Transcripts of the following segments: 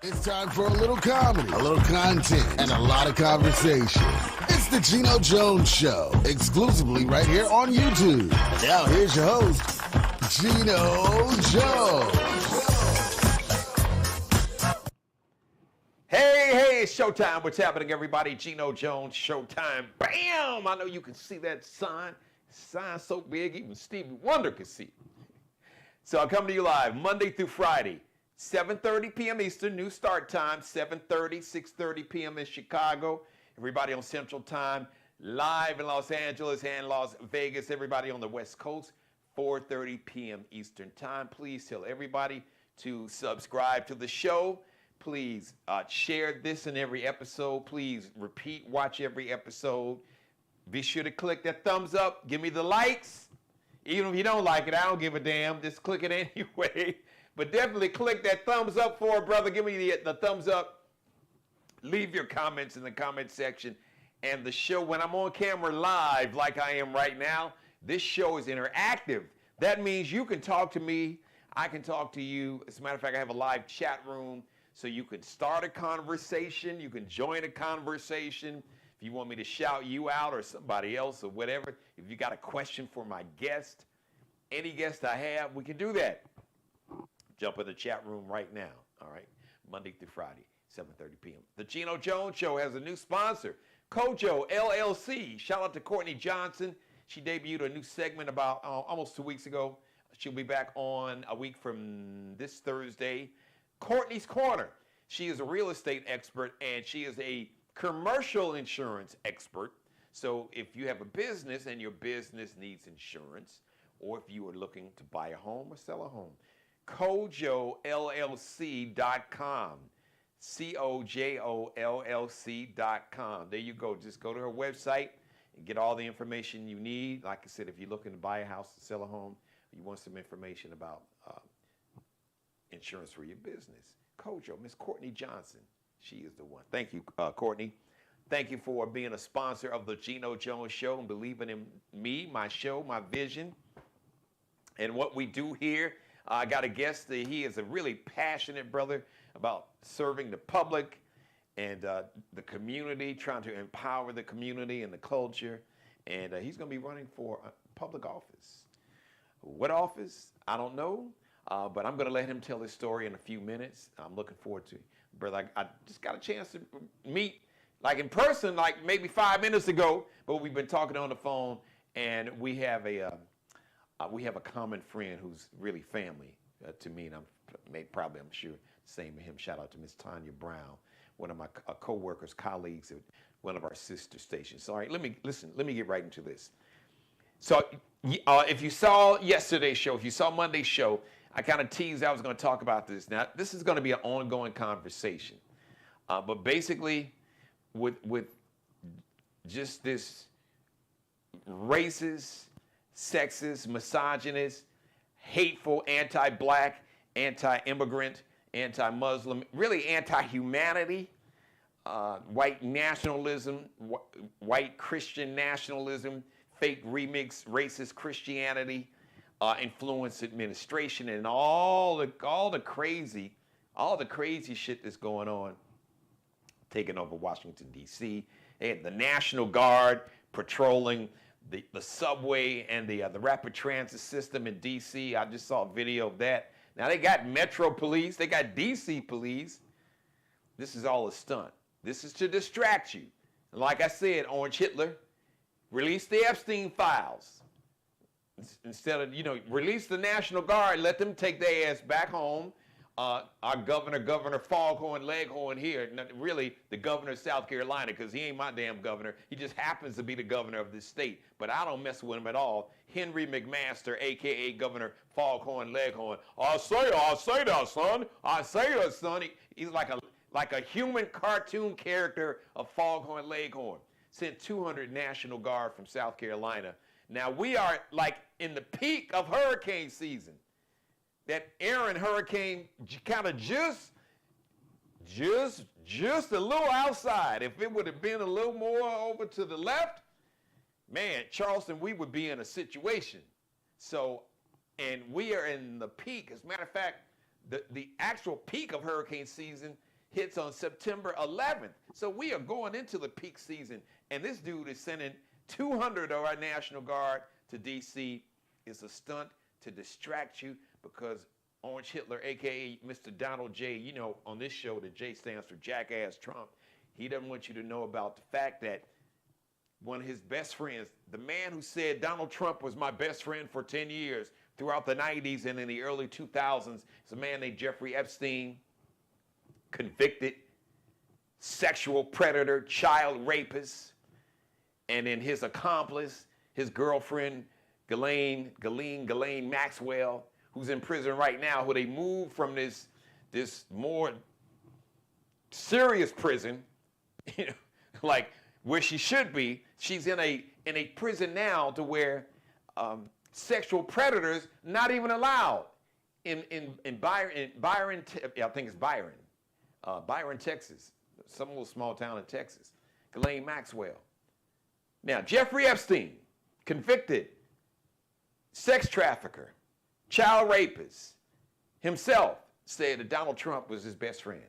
It's time for a little comedy, a little content, and a lot of conversation. It's the Geno Jones Show, exclusively right here on YouTube. Now here's your host, Geno Jones. Hey, it's showtime. What's happening, everybody? Geno Jones, showtime. Bam! I know you can see that sign. Sign so big, even Stevie Wonder can see it. So I come to you live Monday through Friday, 7:30 p.m. Eastern, new start time, 7:30, 6:30 p.m. in Chicago. Everybody on Central Time, live in Los Angeles and Las Vegas. Everybody on the West Coast, 4:30 p.m. Eastern Time. Please tell everybody to subscribe to the show. Please share this in every episode. Please repeat, watch every episode. Be sure to click that thumbs up. Give me the likes. Even if you don't like it, I don't give a damn. Just click it anyway. But definitely click that thumbs up for it, brother. Give me the thumbs up. Leave your comments in the comment section. And the show, when I'm on camera live like I am right now, this show is interactive. That means you can talk to me. I can talk to you. As a matter of fact, I have a live chat room. So you can start a conversation. You can join a conversation. If you want me to shout you out or somebody else or whatever, if you got a question for my guest, any guest I have, we can do that. Jump in the chat room right now, all right? Monday through Friday, 7:30 p.m. The Geno Jones Show has a new sponsor, Kojo LLC. Shout out to Courtney Johnson. She debuted a new segment about almost 2 weeks ago. She'll be back on a week from this Thursday. Courtney's Corner. She is a real estate expert, and she is a commercial insurance expert. So if you have a business and your business needs insurance, or if you are looking to buy a home or sell a home, KojoLLC.com. KojoLLC.com. There you go. Just go to her website and get all the information you need. Like I said, if you're looking to buy a house or sell a home, you want some information about insurance for your business. Kojo, Miss Courtney Johnson. She is the one. Thank you, Courtney. Thank you for being a sponsor of the Geno Jones Show and believing in me, my show, my vision, and what we do here. I got a guest. He is a really passionate brother about serving the public and the community, trying to empower the community and the culture. And he's going to be running for public office. What office? I don't know. But I'm going to let him tell his story in a few minutes. I'm looking forward to it. Brother, I just got a chance to meet, like in person, like maybe 5 minutes ago, but we've been talking on the phone, and we have a common friend who's really family to me, and I'm sure, same to him. Shout out to Miss Tanya Brown, one of my co-workers, colleagues at one of our sister stations. So, all right, let me get right into this. So if you saw yesterday's show, if you saw Monday's show, I kind of teased I was going to talk about this. Now, this is going to be an ongoing conversation. But basically, with just this racist, sexist, misogynist, hateful, anti-black, anti-immigrant, anti-Muslim, really anti-humanity, white nationalism, white Christian nationalism, fake remix, racist Christianity, influence administration, and all the crazy shit that's going on, taking over Washington D.C. They had the National Guard patrolling the subway and the rapid transit system in D.C. I just saw a video of that. Now they got Metro Police, they got D.C. Police. This is all a stunt. This is to distract you. And like I said, Orange Hitler, release the Epstein files. Instead of, release the National Guard, let them take their ass back home. Our Governor Foghorn Leghorn here, really the governor of South Carolina, because he ain't my damn governor. He just happens to be the governor of this state. But I don't mess with him at all. Henry McMaster, a.k.a. Governor Foghorn Leghorn. I say that, son. I say that, son. He's like a human cartoon character of Foghorn Leghorn. Sent 200 National Guard from South Carolina. Now, we are like in the peak of hurricane season. That Aaron hurricane kind of just a little outside. If it would have been a little more over to the left, man, Charleston, we would be in a situation. So, and we are in the peak. As a matter of fact, the actual peak of hurricane season hits on September 11th. So we are going into the peak season, and this dude is sending 200 of our National Guard to D.C. It's a stunt to distract you because Orange Hitler, a.k.a. Mr. Donald J., you know, on this show, the J stands for Jackass Trump. He doesn't want you to know about the fact that one of his best friends, the man who said Donald Trump was my best friend for 10 years throughout the 90s and in the early 2000s, is a man named Jeffrey Epstein, convicted sexual predator, child rapist, and then his accomplice, his girlfriend, Ghislaine Maxwell, who's in prison right now, who they moved from this more serious prison, you know, like where she should be. She's in a prison now to where sexual predators not even allowed in Byron, I think it's Byron, Texas, some little small town in Texas. Ghislaine Maxwell. Now, Jeffrey Epstein, convicted sex trafficker, child rapist, himself said that Donald Trump was his best friend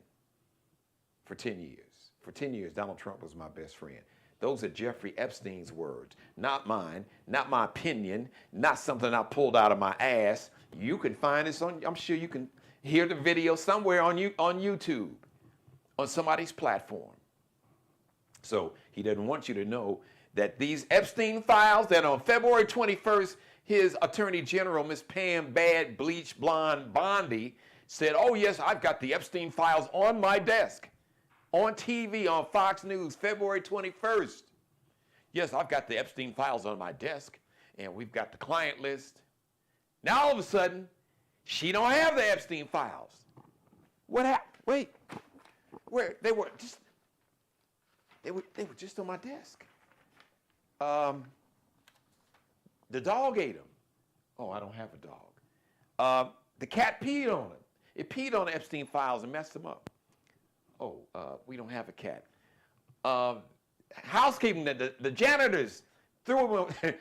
for 10 years. For 10 years, Donald Trump was my best friend. Those are Jeffrey Epstein's words, not mine, not my opinion, not something I pulled out of my ass. You can find this on, I'm sure you can hear the video somewhere on YouTube, on somebody's platform. So he doesn't want you to know that these Epstein files, that on February 21st, his Attorney General, Miss Pam Bad Bleach Blonde Bondi, said, oh yes, I've got the Epstein files on my desk. On TV, on Fox News, February 21st. Yes, I've got the Epstein files on my desk, and we've got the client list. Now all of a sudden, she don't have the Epstein files. What happened? Wait, where they were just on my desk. The dog ate them. Oh, I don't have a dog. The cat peed on him. It peed on the Epstein files and messed them up. Oh, we don't have a cat. Housekeeping, the janitors threw them.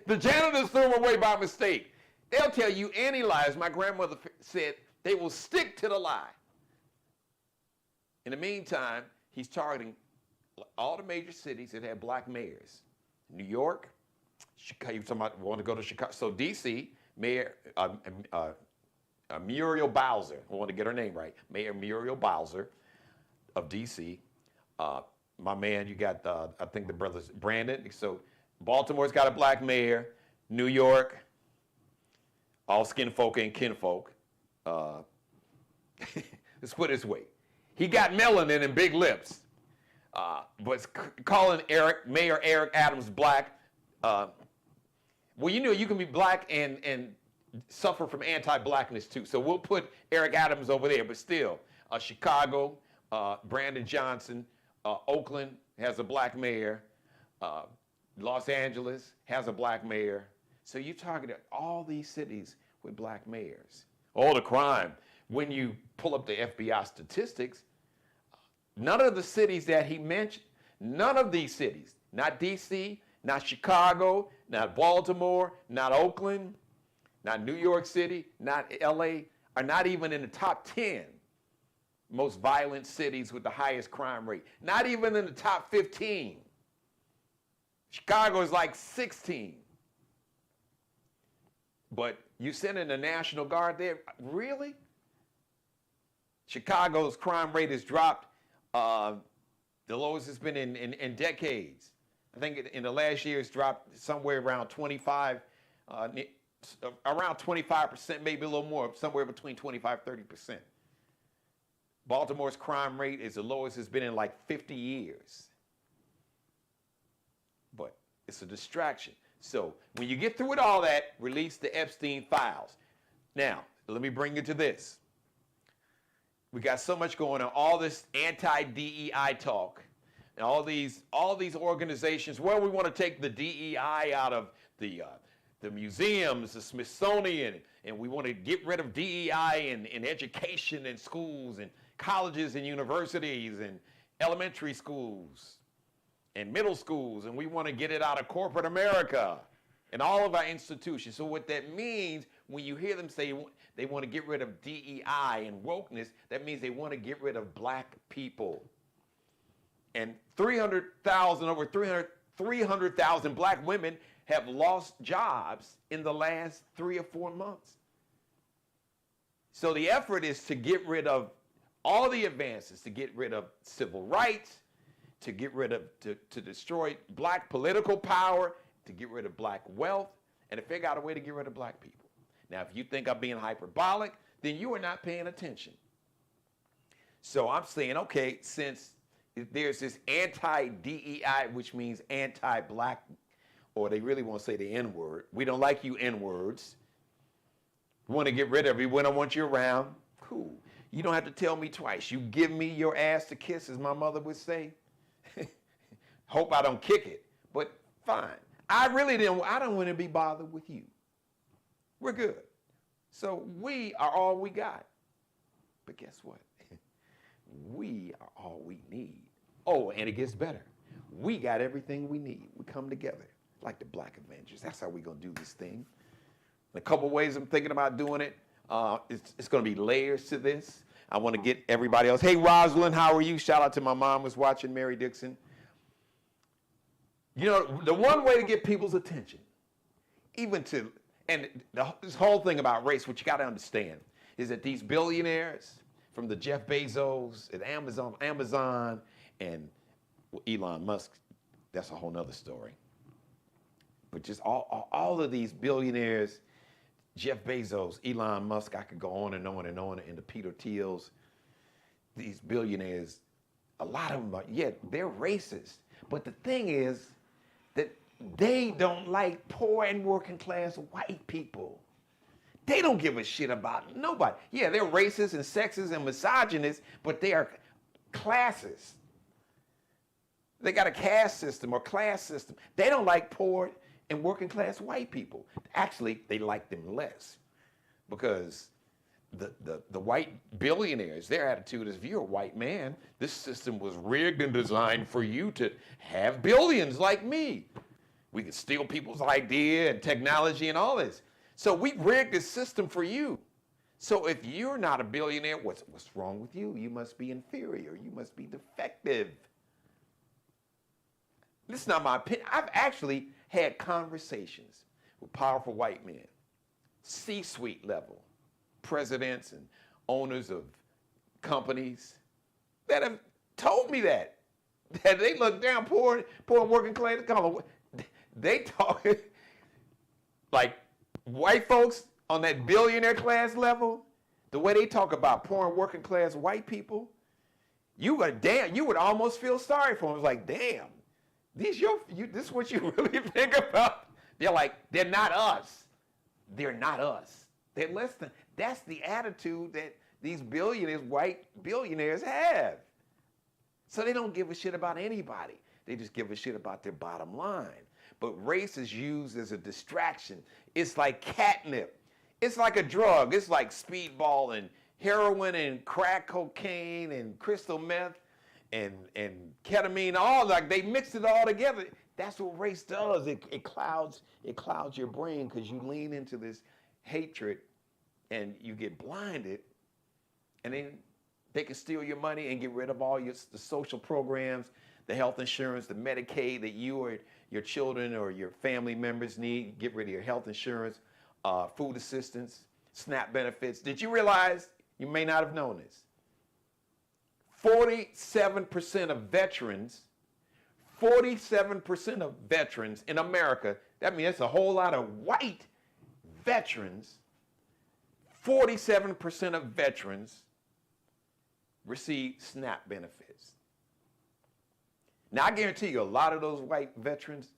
The janitors threw them away by mistake. They'll tell you any lies. My grandmother said they will stick to the lie. In the meantime, he's targeting all the major cities that have black mayors. New York, Chicago. You talking about want to go to Chicago? So D.C. Mayor Muriel Bowser. I want to get her name right. Mayor Muriel Bowser of D.C. My man, you got I think the brothers Brandon. So Baltimore's got a black mayor. New York, all skin folk and kinfolk. Let's put it this way. He got melanin and big lips. But calling Mayor Eric Adams black, well, you know you can be black and suffer from anti-blackness too. So we'll put Eric Adams over there, but still, Chicago, Brandon Johnson, Oakland has a black mayor, Los Angeles has a black mayor. So you're talking all these cities with black mayors. All the crime. When you pull up the FBI statistics, none of the cities that he mentioned, none of these cities, not D.C., not Chicago, not Baltimore, not Oakland, not New York City, not L.A., are not even in the top 10 most violent cities with the highest crime rate. Not even in the top 15. Chicago is like 16. But you sending the National Guard there? Really? Chicago's crime rate has dropped the lowest it's been in decades. I think in the last year it's dropped somewhere around 25, around 25%, maybe a little more, somewhere between 25, 30%. Baltimore's crime rate is the lowest it's been in like 50 years. But it's a distraction. So when you get through with all that, release the Epstein files. Now, let me bring you to this. We got so much going on, all this anti-DEI talk, and all these organizations. Well, we want to take the DEI out of the museums, the Smithsonian, and we want to get rid of DEI in education and schools and colleges and universities and elementary schools and middle schools, and we want to get it out of corporate America and all of our institutions. So what that means, when you hear them say they want to get rid of DEI and wokeness, that means they want to get rid of black people. And 300,000, over 300,000 black women have lost jobs in the last 3 or 4 months. So the effort is to get rid of all the advances, to get rid of civil rights, to get rid of, to destroy black political power, to get rid of black wealth, and to figure out a way to get rid of black people. Now, if you think I'm being hyperbolic, then you are not paying attention. So I'm saying, okay, since there's this anti-DEI, which means anti-black, or they really want to say the N-word. We don't like you N-words. We want to get rid of you. We don't want you around. Cool. You don't have to tell me twice. You give me your ass to kiss, as my mother would say. Hope I don't kick it, but fine. I don't want to be bothered with you. We're good. So we are all we got. But guess what? We are all we need. Oh, and it gets better. We got everything we need. We come together like the Black Avengers. That's how we're going to do this thing. In a couple ways I'm thinking about doing it. It's going to be layers to this. I want to get everybody else. Hey, Rosalind, how are you? Shout out to my mom who's watching, Mary Dixon. You know, the one way to get people's attention, this whole thing about race, what you got to understand, is that these billionaires, from the Jeff Bezos at Amazon, and Elon Musk, that's a whole nother story. But just all of these billionaires, Jeff Bezos, Elon Musk, I could go on and on and on, and the Peter Thiels, these billionaires, a lot of them are, yeah, they're racist. But the thing is that they don't like poor and working class white people. They don't give a shit about nobody. Yeah, they're racist and sexist and misogynist, but they are classist. They got a caste system or class system. They don't like poor and working class white people. Actually, they like them less, because the white billionaires, their attitude is, if you're a white man, this system was rigged and designed for you to have billions like me. We can steal people's idea and technology and all this. So we rigged this system for you. So if you're not a billionaire, what's wrong with you? You must be inferior. You must be defective. This is not my opinion. I've actually had conversations with powerful white men, C-suite level, presidents and owners of companies, that have told me that they look down poor working class. They talk like white folks on that billionaire class level. The way they talk about poor and working class white people, you would almost feel sorry for them. It's like, damn, this is what you really think about. They're like, they're not us. They're not us. They're less than. That's the attitude that these billionaires, white billionaires, have. So they don't give a shit about anybody. They just give a shit about their bottom line. But race is used as a distraction. It's like catnip. It's like a drug. It's like speedball and heroin and crack cocaine and crystal meth and ketamine. All like they mix it all together. That's what race does. It clouds your brain, because you lean into this hatred and you get blinded, and then they can steal your money and get rid of all the social programs, the health insurance, the Medicaid that you or your children or your family members need. Get rid of your health insurance, food assistance, SNAP benefits. Did you realize, you may not have known this, 47% of veterans in America, that means that's a whole lot of white veterans, 47% of veterans receive SNAP benefits. Now, I guarantee you a lot of those white veterans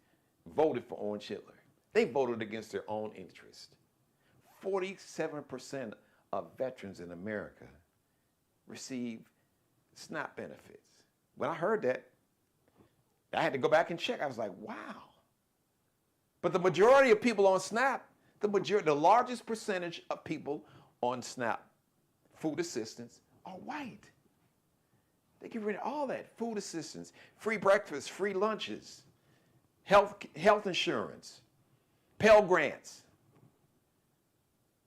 voted for Orange Hitler. They voted against their own interest. 47% of veterans in America receive SNAP benefits. When I heard that, I had to go back and check. I was like, wow. But the majority of people on SNAP, the largest percentage of people on SNAP, food assistance, are white. They get rid of all that. Food assistance, free breakfast, free lunches, health insurance, Pell Grants.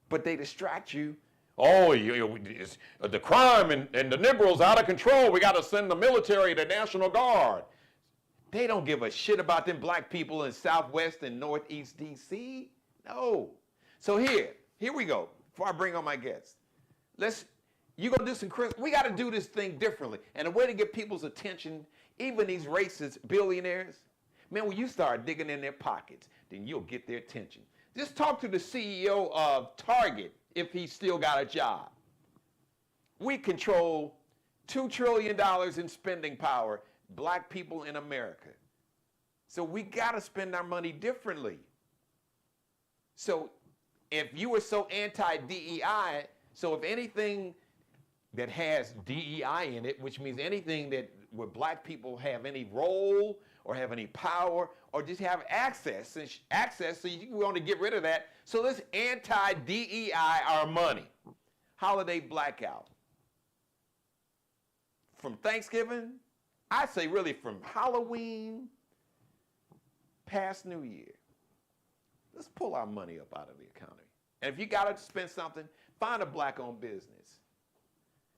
But they distract you. Oh, the crime and the Negroes out of control. We got to send the military, the National Guard. They don't give a shit about them black people in Southwest and Northeast D.C. No. So here we go. Before I bring on my guests, you're going to do some Christmas. We got to do this thing differently. And a way to get people's attention, even these racist billionaires, man, when you start digging in their pockets, then you'll get their attention. Just talk to the CEO of Target if he's still got a job. We control $2 trillion in spending power, black people in America. So we got to spend our money differently. So if you were so anti-DEI, so if anything that has DEI in it, which means anything that where black people have any role or have any power or just have access, so you want to get rid of that. So let's anti-DEI our money. Holiday blackout. From Thanksgiving, I say really from Halloween past New Year. Let's pull our money up out of the economy. And if you got to spend something, find a black-owned business.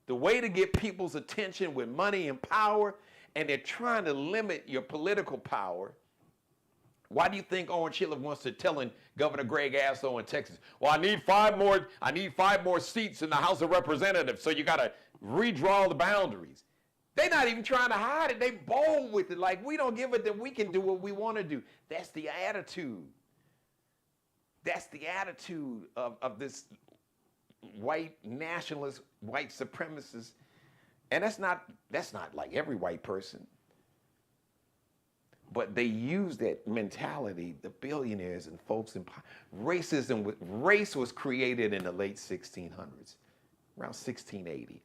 The way to get people's attention with money and power, and they're trying to limit your political power. Why do you think Orange Hitler wants to telling Governor Greg Asso in Texas, well, I need five more seats in the House of Representatives, so you got to redraw the boundaries. They're not even trying to hide it. They bold with it. Like, we don't give it that we can do what we want to do. That's the attitude. That's the attitude of this white nationalist, white supremacist. And that's not like every white person. But they use that mentality, the billionaires and folks in race was created in the late 1600s, around 1680.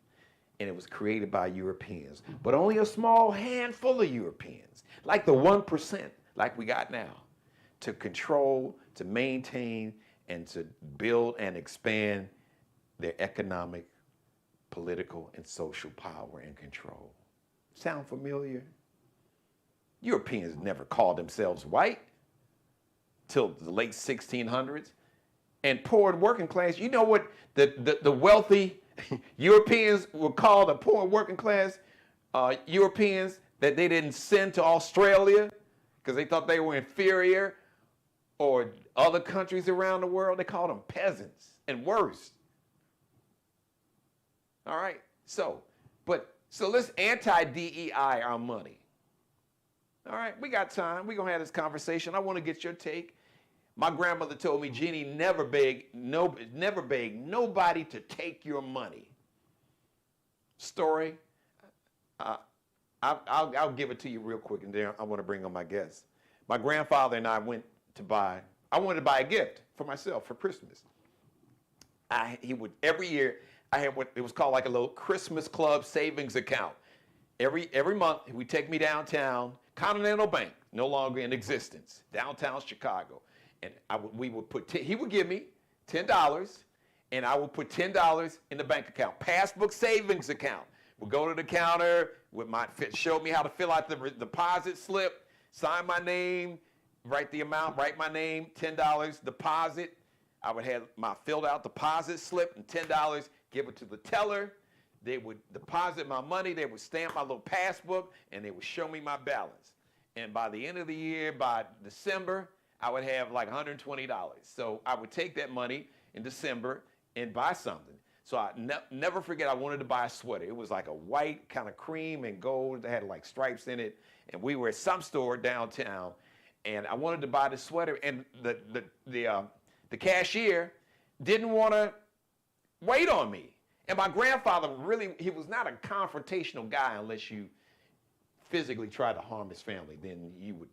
And it was created by Europeans. But only a small handful of Europeans, like the 1%, like we got now, to control, to maintain, and to build and expand their economic, political, and social power and control. Sound familiar? Europeans never called themselves white till the late 1600s. And poor and working class, you know what the wealthy Europeans were called, the poor and working class Europeans that they didn't send to Australia because they thought they were inferior, or other countries around the world, they called them peasants and worse. All right, so let's anti-DEI our money. All right, we got time. We're going to have this conversation. I want to get your take. My grandmother told me, Jeannie, never beg nobody to take your money. Story. I'll give it to you real quick, and then I want to bring on my guests. My grandfather and I wanted to buy a gift for myself for Christmas. Every year, I had what it was called like a little Christmas Club savings account. Every month, he would take me downtown, Continental Bank, no longer in existence, downtown Chicago. And he would give me $10, and I would put $10 in the bank account, passbook savings account. We'd go to the counter, showed me how to fill out the deposit slip, sign my name, write the amount, write my name, $10 deposit. I would have my filled out deposit slip and $10, give it to the teller. They would deposit my money, they would stamp my little passbook, and they would show me my balance. And by the end of the year, by December, I would have like $120. So I would take that money in December and buy something. So I never forget, I wanted to buy a sweater. It was like a white kind of cream and gold that had like stripes in it. And we were at some store downtown, and I wanted to buy the sweater. And the cashier didn't want to wait on me. And my grandfather he was not a confrontational guy unless you physically tried to harm his family. Then you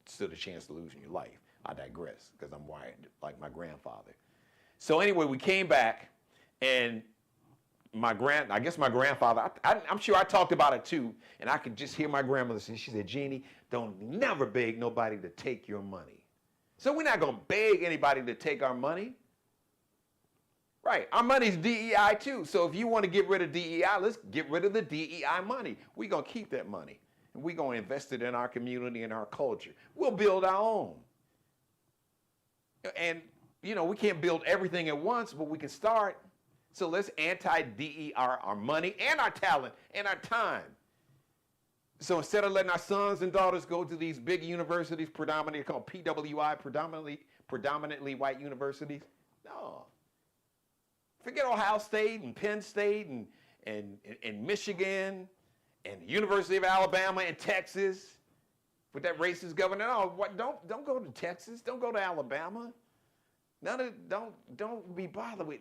stood a chance to losing your life. I digress, because I'm wired like my grandfather. So anyway, we came back, and I guess my grandfather, I'm sure I talked about it too, and I could just hear my grandmother say, she said, Jeannie, don't never beg nobody to take your money. So we're not going to beg anybody to take our money. Right, our money's DEI too. So if you want to get rid of DEI, let's get rid of the DEI money. We're going to keep that money. And we're going to invest it in our community and our culture. We'll build our own. And we can't build everything at once, but we can start. So let's anti-DER our money and our talent and our time. So instead of letting our sons and daughters go to these big universities, predominantly called PWI, predominantly white universities, no. Forget Ohio State and Penn State and Michigan and the University of Alabama and Texas with that racist governor. No, don't go to Texas. Don't go to Alabama. Don't be bothered with.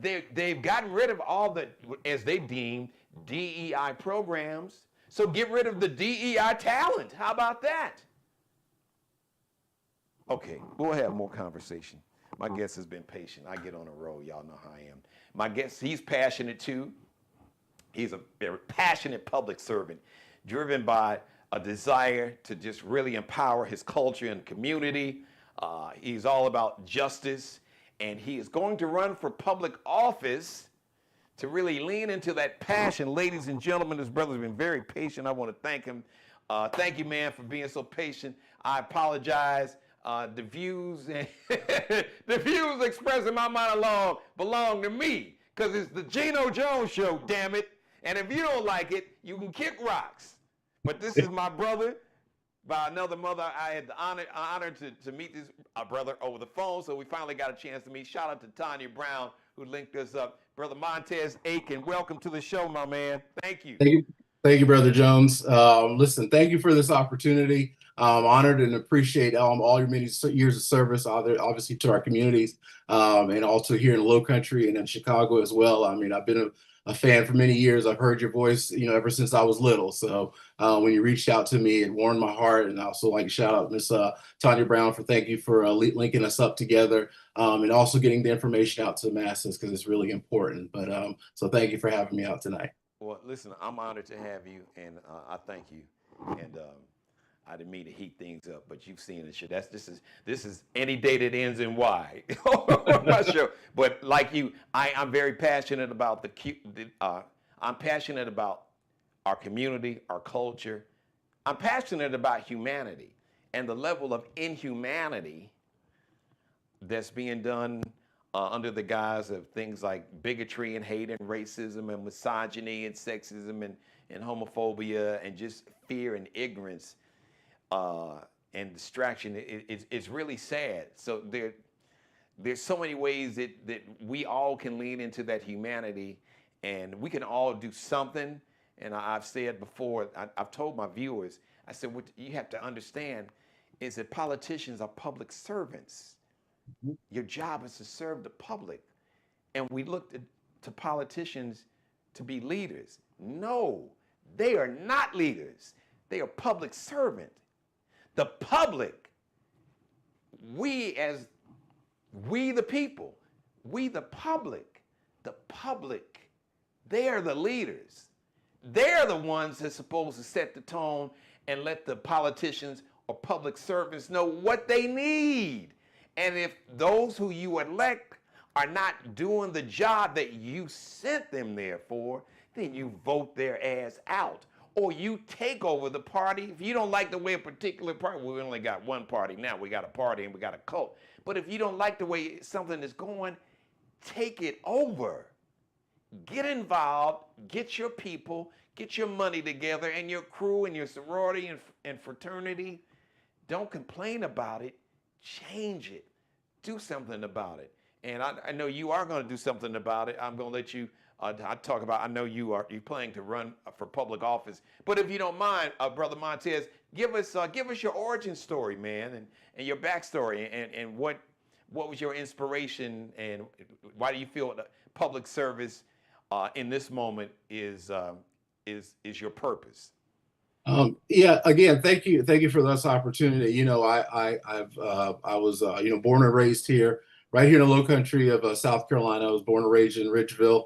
They've gotten rid of all the, as they deem, DEI programs. So get rid of the DEI talent. How about that? Okay, we'll have more conversation. My guest has been patient. I get on a roll. Y'all know how I am. My guest, he's passionate too. He's a very passionate public servant, driven by a desire to just really empower his culture and community. He's all about justice, and he is going to run for public office to really lean into that passion. Ladies and gentlemen, this brother's been very patient. I want to thank him. Thank you, man, for being so patient. I apologize. The views expressed in my monologue belong to me, because it's the Geno Jones Show, damn it. And if you don't like it, you can kick rocks. But this is my brother by another mother. I had the honor to meet this brother over the phone, so we finally got a chance to meet. Shout out to Tanya Brown, who linked us up. Brother Montez Aiken, welcome to the show, my man. Thank you. Thank you, Brother Jones. Listen, thank you for this opportunity. I'm honored and appreciate all your many years of service, obviously to our communities, and also here in the Low Country and in Chicago as well. I mean, I've been a fan for many years. I've heard your voice, ever since I was little. So when you reached out to me, it warmed my heart. And I also like to shout out Miss Tanya Brown thank you for linking us up together, and also getting the information out to the masses, because it's really important. But so thank you for having me out tonight. Well, listen, I'm honored to have you, and I thank you. And I didn't mean to heat things up, but you've seen this shit. This is any day that ends in Y. I'm not sure, but like you, I'm very passionate about I'm passionate about our community, our culture. I'm passionate about humanity and the level of inhumanity that's being done under the guise of things like bigotry and hate and racism and misogyny and sexism and homophobia and just fear and ignorance and distraction. It's really sad. So there's so many ways that we all can lean into that humanity, and we can all do something. And I've said before, I've told my viewers, I said, what you have to understand is that politicians are public servants. Your job is to serve the public. And we look to politicians to be leaders. No, they are not leaders. They are public servants. The public, we the people, we the public, they are the leaders. They're the ones that's supposed to set the tone and let the politicians or public servants know what they need. And if those who you elect are not doing the job that you sent them there for, then you vote their ass out. Or you take over the party. If you don't like the way a particular party, we only got one party now. We got a party and we got a cult. But if you don't like the way something is going, take it over. Get involved, get your people, get your money together and your crew and your sorority and fraternity. Don't complain about it. Change it. Do something about it. And I know you are going to do something about it. I'm going to let you talk about, I know you're planning to run for public office. But if you don't mind, Brother Montez, give us your origin story, man, and your backstory, and what was your inspiration, and why do you feel that public service in this moment is your purpose? Yeah, again, thank you for this opportunity. I was born and raised here, right here in the Low Country of South Carolina. I was born and raised in Ridgeville,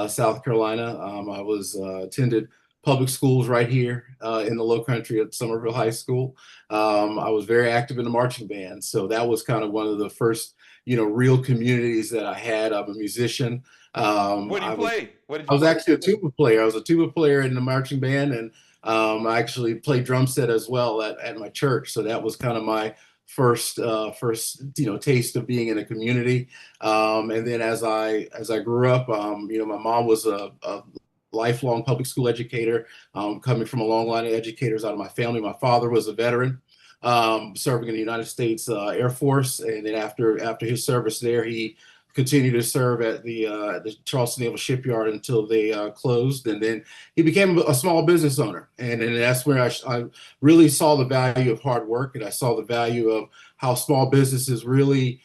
South Carolina. I attended public schools right here in the Low Country at Somerville High School. I was very active in the marching band, so that was kind of one of the first real communities that I had. I'm a musician. What do you play? I was actually a tuba player. I was a tuba player in the marching band, and I actually played drum set as well at my church. So that was kind of my first taste of being in a community. And then as I grew up, my mom was a lifelong public school educator, coming from a long line of educators out of my family. My father was a veteran, serving in the United States Air Force, and then after his service there, he continued to serve at the Charleston Naval Shipyard until they closed, and then he became a small business owner, and that's where I really saw the value of hard work, and I saw the value of how small businesses really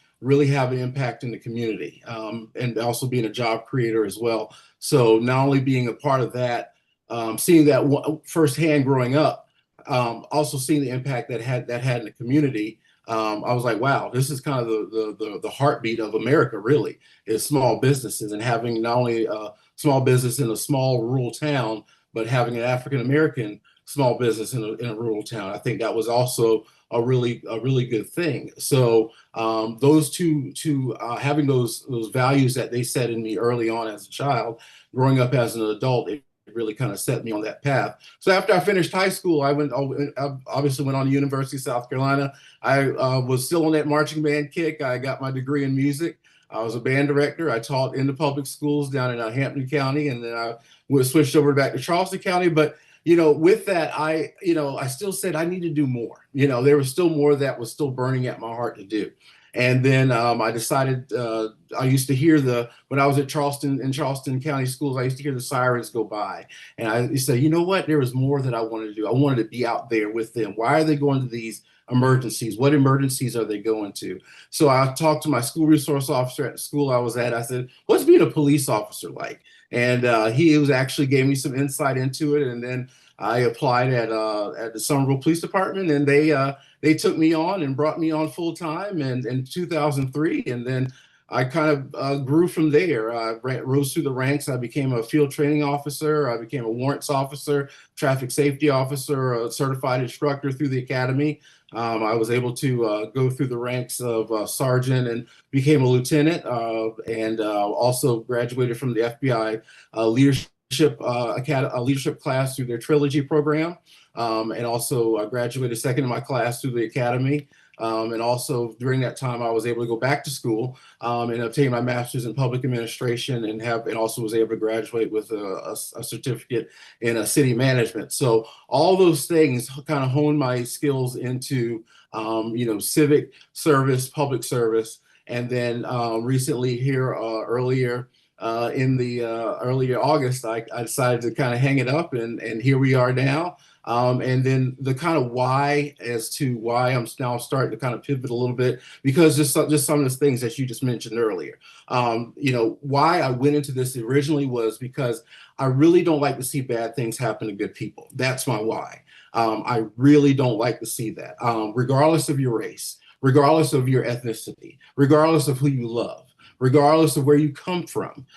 have an impact in the community, and also being a job creator as well. So not only being a part of that, seeing that firsthand growing up, also seeing the impact that had in the community. I was like, wow, this is kind of the heartbeat of America, really, is small businesses, and having not only a small business in a small rural town, but having an African American small business in a rural town. I think that was also a really good thing. So those two having those values that they set in me early on as a child, growing up as an adult, it really kind of set me on that path. So after I finished high school, I obviously went on to University of South Carolina. I was still on that marching band kick. I got my degree in music. I was a band director. I taught in the public schools down in Hampton County, and then I switched over back to Charleston County. But with that, I still said I need to do more. There was still more that was still burning at my heart to do. And then I decided, I used to hear when I was at Charleston County schools, I used to hear the sirens go by. And I used to say, you know what, there was more that I wanted to do. I wanted to be out there with them. Why are they going to these emergencies? What emergencies are they going to? So I talked to my school resource officer at the school I was at. I said, what's being a police officer like? And he was actually gave me some insight into it. And then I applied at the Somerville Police Department, and they took me on and brought me on full time in 2003. And then I kind of grew from there. I rose through the ranks. I became a field training officer. I became a warrants officer, traffic safety officer, a certified instructor through the academy. I was able to go through the ranks of sergeant and became a lieutenant, and also graduated from the FBI leadership class through their trilogy program, and also graduated second in my class through the academy. And also during that time, I was able to go back to school and obtain my master's in public administration, and also was able to graduate with a certificate in city management. So all those things kind of honed my skills into civic service, public service. And then recently here, earlier August, I decided to kind of hang it up, and here we are now. And then the kind of why, as to why I'm now starting to kind of pivot a little bit, because just some of the things that you just mentioned earlier. Why I went into this originally was because I really don't like to see bad things happen to good people. That's my why. I really don't like to see that, regardless of your race, regardless of your ethnicity, regardless of who you love, regardless of where you come from.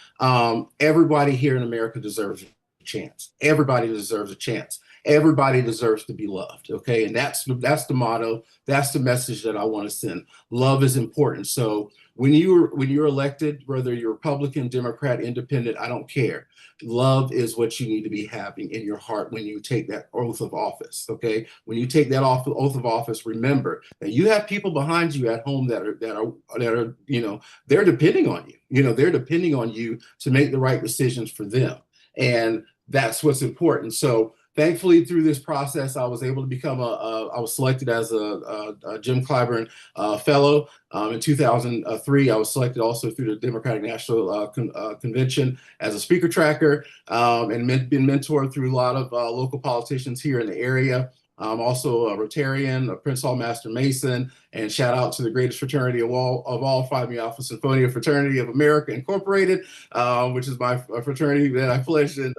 Everybody here in America deserves a chance. Everybody deserves a chance. Everybody deserves to be loved. Okay. And that's the motto. That's the message that I want to send. Love is important. So when you're elected, whether you're Republican, Democrat, Independent, I don't care. Love is what you need to be having in your heart when you take that oath of office. Okay. When you take that oath of office, remember that you have people behind you at home that are, they're depending on you. They're depending on you to make the right decisions for them. And that's what's important. So thankfully, through this process, I was able to become I was selected as a Jim Clyburn Fellow. In 2003, I was selected also through the Democratic National Convention as a speaker tracker, and been mentored through a lot of local politicians here in the area. I'm also a Rotarian, a Prince Hall Master Mason, and shout out to the greatest fraternity of all, Phi Mu Alpha Sinfonia Fraternity of America Incorporated, which is my fraternity that I pledged in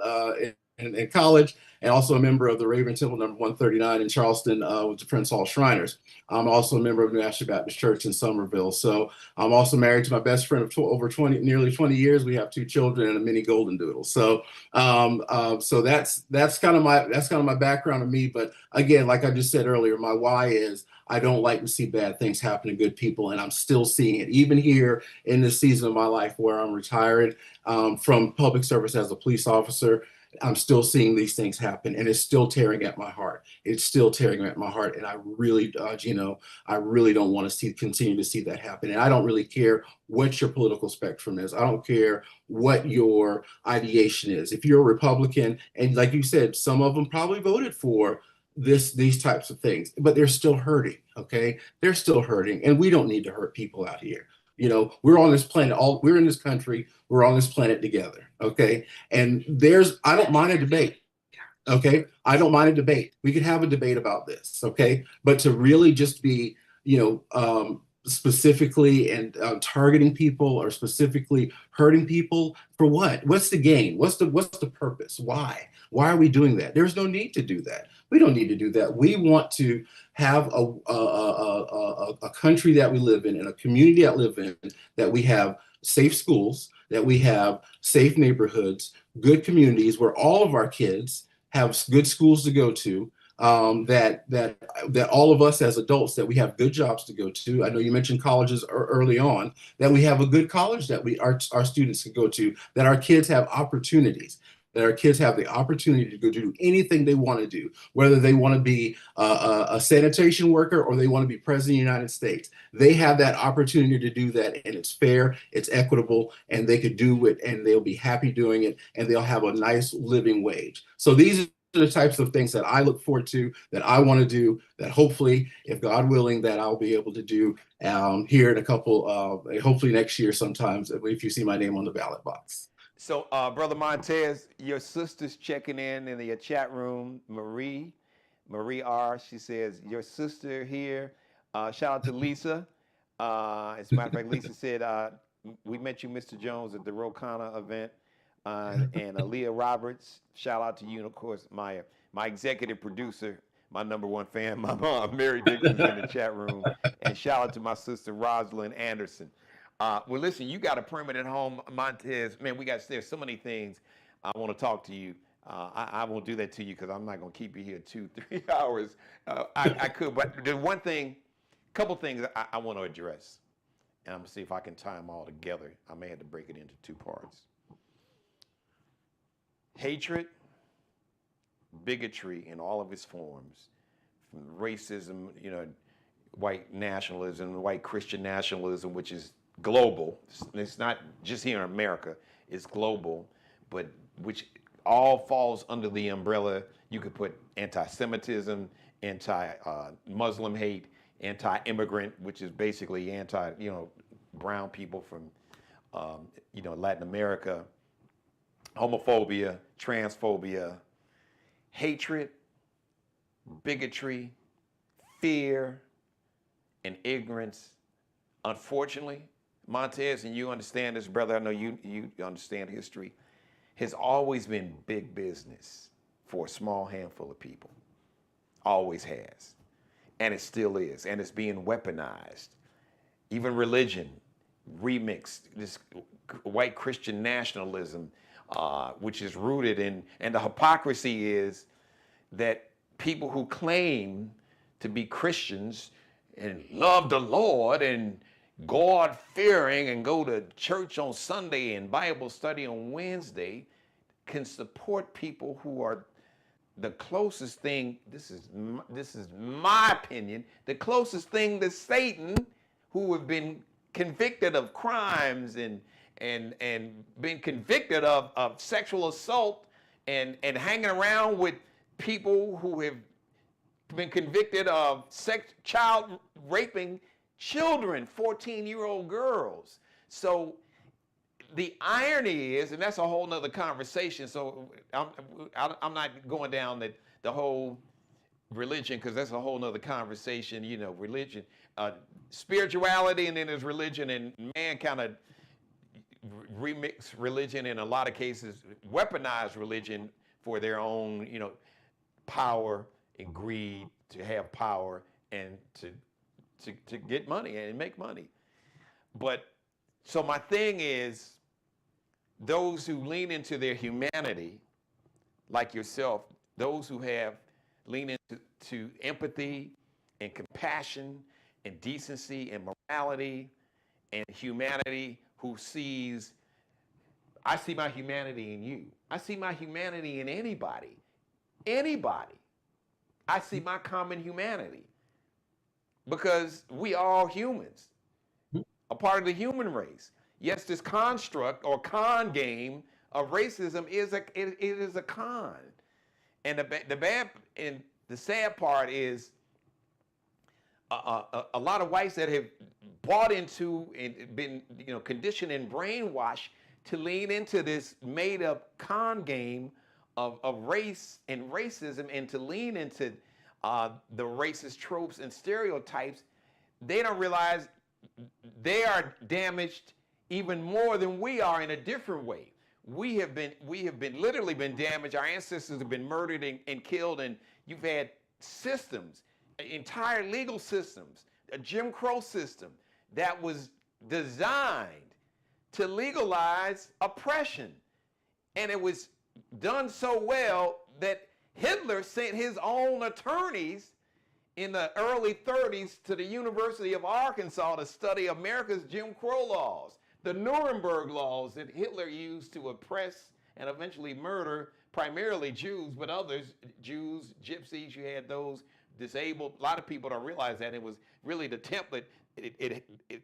college, and also a member of the Raven Temple number 139 in Charleston with the Prince Hall Shriners. I'm also a member of New Ashton Baptist Church in Somerville. So I'm also married to my best friend of nearly 20 years. We have 2 children and a mini golden doodle. So so that's kind of my background of me. But again, like I just said earlier, my why is I don't like to see bad things happen to good people, and I'm still seeing it even here in this season of my life where I'm retired from public service as a police officer. I'm still seeing these things happen, and it's still tearing at my heart. It's still tearing at my heart, and I really, I really don't want to continue to see that happen. And I don't really care what your political spectrum is. I don't care what your ideation is. If you're a Republican, and like you said, some of them probably voted for these types of things, but they're still hurting. Okay, they're still hurting, and we don't need to hurt people out here. We're on this planet, we're in this country, we're on this planet together. Okay. And I don't mind a debate. Okay. I don't mind a debate. We could have a debate about this. Okay. But to really just be, specifically and targeting people or specifically hurting people for what? What's the gain? What's the purpose? Why are we doing that? There's no need to do that. We don't need to do that. We want to have a country that we live in and a community that live in, that we have safe schools, that we have safe neighborhoods, good communities where all of our kids have good schools to go to, that all of us as adults, that we have good jobs to go to. I know you mentioned colleges early on, that we have a good college that our students can go to, that our kids have opportunities, that our kids have the opportunity to go do anything they want to do, whether they want to be a sanitation worker or they want to be president of the United States. They have that opportunity to do that, and it's fair, it's equitable, and they could do it, and they'll be happy doing it, and they'll have a nice living wage. So these are the types of things that I look forward to, that I want to do, that hopefully, if God willing, that I'll be able to do here in a couple, hopefully next year sometimes, if you see my name on the ballot box. So, Brother Montez, your sister's checking in the chat room. Marie R. She says, your sister here. Shout out to Lisa. As a matter of fact, Lisa said, we met you, Mr. Jones, at the Rocana event. And Leah Roberts, shout out to you. And of course, my executive producer, my number one fan, my mom, Mary Dixon's in the chat room. And shout out to my sister, Rosalind Anderson. Well, listen, you got a permanent home, Montez. Man, there's so many things I want to talk to you. I won't do that to you because I'm not going to keep you here 2-3 hours. I could, but there's couple things I want to address. And I'm going to see if I can tie them all together. I may have to break it into 2 parts. Hatred, bigotry in all of its forms, from racism, white nationalism, white Christian nationalism, which is global. It's not just here in America, it's global, but which all falls under the umbrella. You could put anti-Semitism, anti-Muslim hate, anti-immigrant, which is basically brown people from, Latin America, homophobia, transphobia, hatred, bigotry, fear, and ignorance. Unfortunately, Montez, and you understand this, brother, I know you understand history, has always been big business for a small handful of people. Always has. And it still is. And it's being weaponized. Even religion, remixed, this white Christian nationalism, which is rooted in, and the hypocrisy is that people who claim to be Christians and love the Lord and God-fearing and go to church on Sunday and Bible study on Wednesday can support people who are the closest thing, this is my opinion, the closest thing to Satan, who have been convicted of crimes and been convicted of sexual assault and hanging around with people who have been convicted of child raping children, 14-year-old girls. So the irony is, and that's a whole nother conversation, so I'm not going down the whole religion, because that's a whole nother conversation, religion, spirituality, and then there's religion, and man kind of remix religion, in a lot of cases weaponize religion for their own, power and greed, to have power and to get money and make money. But so my thing is, those who lean into their humanity, like yourself, those who have leaned into empathy and compassion and decency and morality and humanity, who sees I see my humanity in you. I see my humanity in anybody. Anybody. I see my common humanity because we are all humans, a part of the human race. Yes, this construct or con game of racism it is a con, and the bad and the sad part is a lot of whites that have bought into and been conditioned and brainwashed to lean into this made-up con game of race and racism, and to lean into the racist tropes and stereotypes. They don't realize they are damaged even more than we are in a different way. We have been literally been damaged. Our ancestors have been murdered and killed, and you've had systems, entire legal systems, a Jim Crow system that was designed to legalize oppression. And it was done so well that Hitler sent his own attorneys in the early 30s to the University of Arkansas to study America's Jim Crow laws, the Nuremberg laws that Hitler used to oppress and eventually murder primarily Jews, but others, Jews, gypsies, you had those disabled. A lot of people don't realize that it was really the template.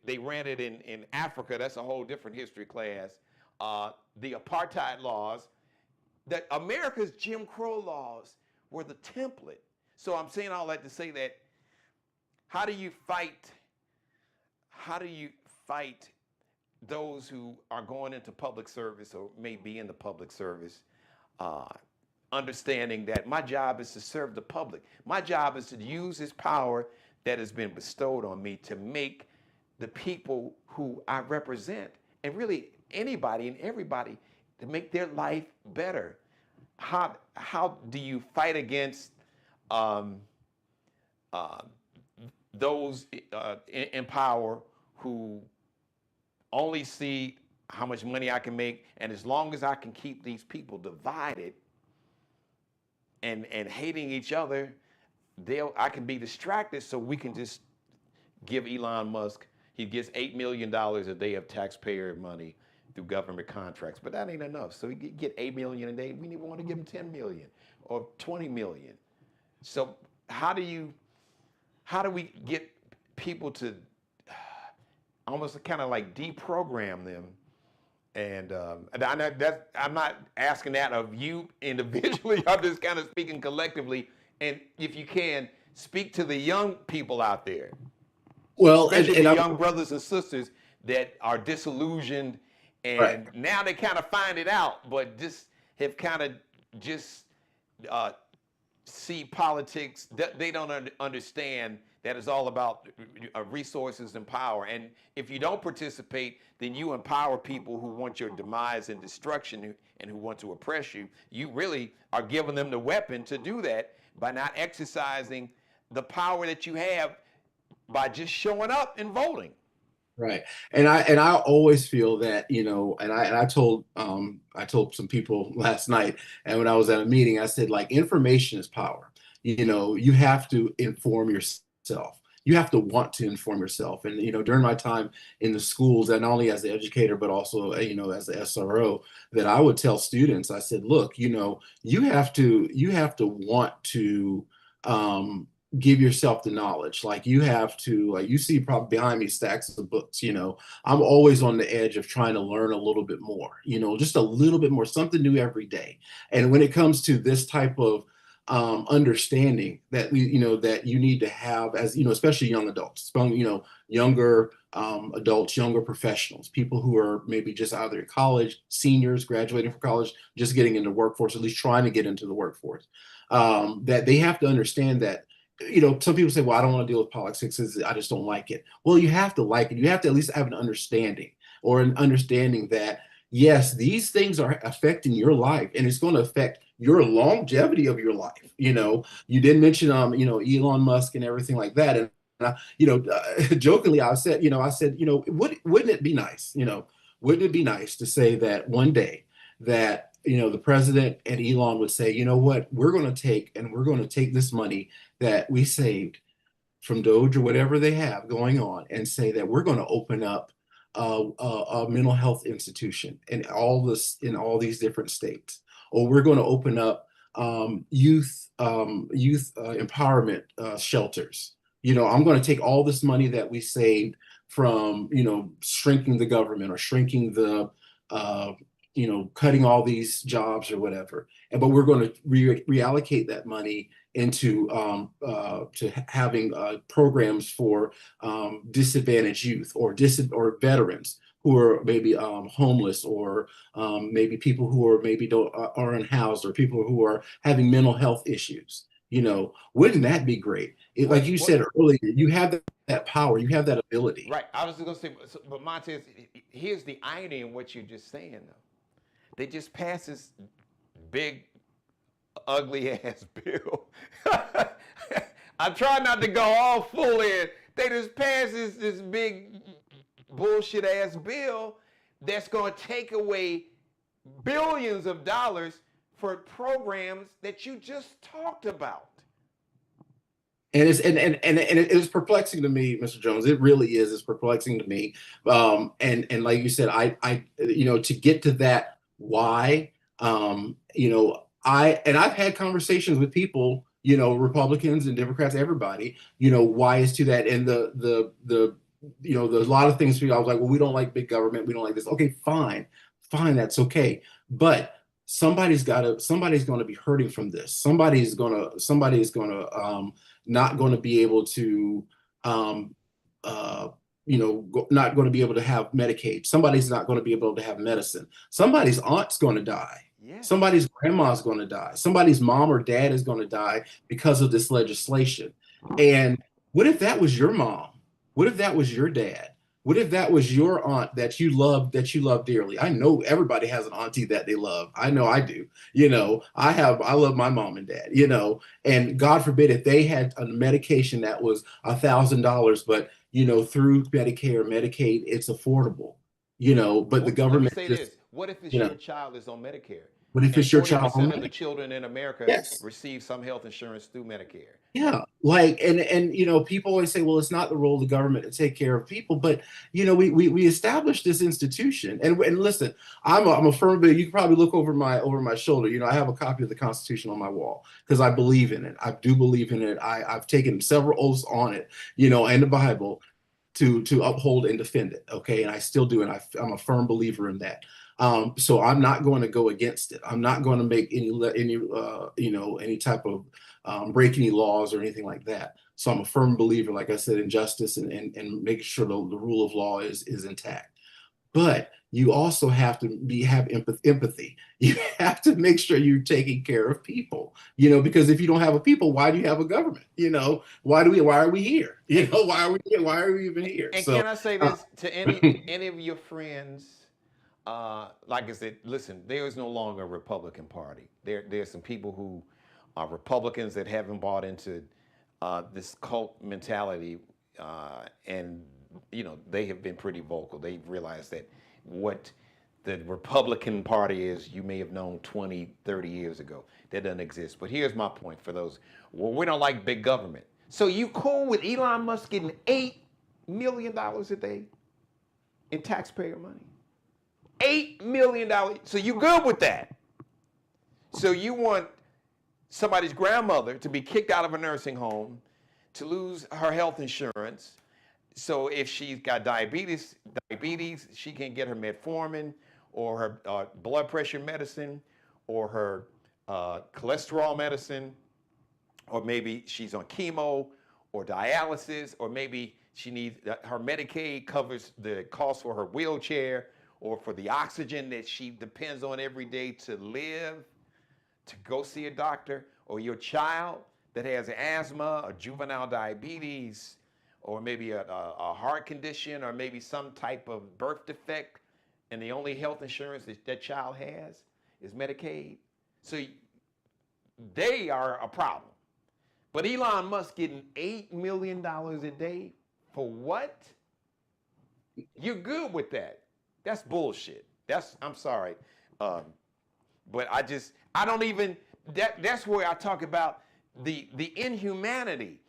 They ran it in Africa. That's a whole different history class. The apartheid laws, that America's Jim Crow laws were the template. So I'm saying all that to say that how do you fight those who are going into public service or may be in the public service, understanding that my job is to serve the public. My job is to use this power that has been bestowed on me to make the people who I represent, and really anybody and everybody, to make their life better. How do you fight against those in power who only see how much money I can make, and as long as I can keep these people divided and hating each other, I can be distracted, so we can just give Elon Musk, he gets $8 million a day of taxpayer money through government contracts, but that ain't enough. So he get $8 million a day. We need want to give him 10 million or 20 million. So how do we get people to almost kind of like deprogram them? And I'm not asking that of you individually. I'm just kind of speaking collectively. And if you can, speak to the young people out there. Well, especially the young brothers and sisters that are disillusioned, and right, now they kind of find it out, but just have kind of just see politics. They don't understand that it's all about resources and power. And if you don't participate, then you empower people who want your demise and destruction and who want to oppress you. You really are giving them the weapon to do that by not exercising the power that you have by just showing up and voting. Right. And I always feel that, and I told some people last night, and when I was at a meeting, I said, like, information is power. You have to inform yourself. You have to want to inform yourself. And, during my time in the schools, and not only as the educator, but also, as the SRO, that I would tell students, I said, look, you have to want to, give yourself the knowledge. Like, you have to, you see probably behind me stacks of books, I'm always on the edge of trying to learn a little bit more, just a little bit more, something new every day. And when it comes to this type of understanding that that you need to have as, especially young adults, younger adults, younger professionals, people who are maybe just either in college, seniors, graduating from college, just getting into the workforce, at least trying to get into the workforce, that they have to understand that, some people say, well, I don't want to deal with politics, I just don't like it. Well, you have to like it. You have to at least have an understanding that, yes, these things are affecting your life, and it's going to affect your longevity of your life. You didn't mention, Elon Musk and everything like that. And, jokingly, I said, wouldn't it be nice, wouldn't it be nice to say that one day that, the president and Elon would say, you know what, we're going to take this money that we saved from Doge or whatever they have going on, and say that we're going to open up a mental health institution in all these different states, or we're going to open up youth empowerment shelters. I'm going to take all this money that we saved from shrinking the government or shrinking the cutting all these jobs or whatever, but we're going to reallocate that money into to having programs for disadvantaged youth or veterans who are maybe homeless, or maybe people who are maybe don't are unhoused, or people who are having mental health issues. Wouldn't that be great? Like you said earlier, you have that power, you have that ability. Right. I was just gonna say, but Montez, here's the irony in what you're just saying, though. They just passed this big, ugly ass bill. I try not to go all full in. They just passed this big bullshit ass bill that's gonna take away billions of dollars for programs that you just talked about. And it is perplexing to me, Mr. Jones. It really is. It's perplexing to me. And like you said, I to get to that why, I've had conversations with people, Republicans and Democrats, everybody, why is to that. And there's a lot of things. I was like, well, we don't like big government. We don't like this. Okay, fine, that's okay. But somebody's going to be hurting from this. Somebody's going to not going to be able to, not going to be able to have Medicaid. Somebody's not going to be able to have medicine. Somebody's aunt's going to die. Yeah. Somebody's grandma's going to die. Somebody's mom or dad is going to die because of this legislation. And what if that was your mom? What if that was your dad? What if that was your aunt that you love dearly? I know everybody has an auntie that they love. I know I do. I love my mom and dad, and God forbid if they had a medication that was $1,000, but, through Medicare or Medicaid, it's affordable, but the government. Let me say this. What if your child is on Medicare? What if it's your child? 40% of the children in America receive some health insurance through Medicare. Yeah, and people always say, well, it's not the role of the government to take care of people, but we established this institution, and listen, I'm a firm believer. You can probably look over my shoulder. I have a copy of the Constitution on my wall because I believe in it. I do believe in it. I've taken several oaths on it, and the Bible to uphold and defend it. Okay, and I still do, and I'm a firm believer in that. So I'm not going to go against it. I'm not going to make any type of break any laws or anything like that. So I'm a firm believer, like I said, in justice and making sure the rule of law is intact. But you also have to have empathy. You have to make sure you're taking care of people, because if you don't have a people, why do you have a government? Why are we here? Why are we here? Why are we even here? And can I say this to any of your friends? Like I said, listen, there is no longer a Republican Party. There's some people who are Republicans that haven't bought into this cult mentality, and they have been pretty vocal. They've realized that what the Republican Party is, you may have known 20, 30 years ago. That doesn't exist. But here's my point for those. Well, we don't like big government. So you cool with Elon Musk getting $8 million a day in taxpayer money? $8 million. So you good with that? So you want somebody's grandmother to be kicked out of a nursing home, to lose her health insurance. So if she's got diabetes, she can get her metformin or her blood pressure medicine or her cholesterol medicine, or maybe she's on chemo or dialysis, or maybe she needs her Medicaid covers the cost for her wheelchair or for the oxygen that she depends on every day to live, to go see a doctor, or your child that has asthma or juvenile diabetes, or maybe a heart condition, or maybe some type of birth defect, and the only health insurance that child has is Medicaid. So they are a problem. But Elon Musk getting $8 million a day for what? You're good with that. That's bullshit. I'm sorry. But I don't even, that's where I talk about the inhumanity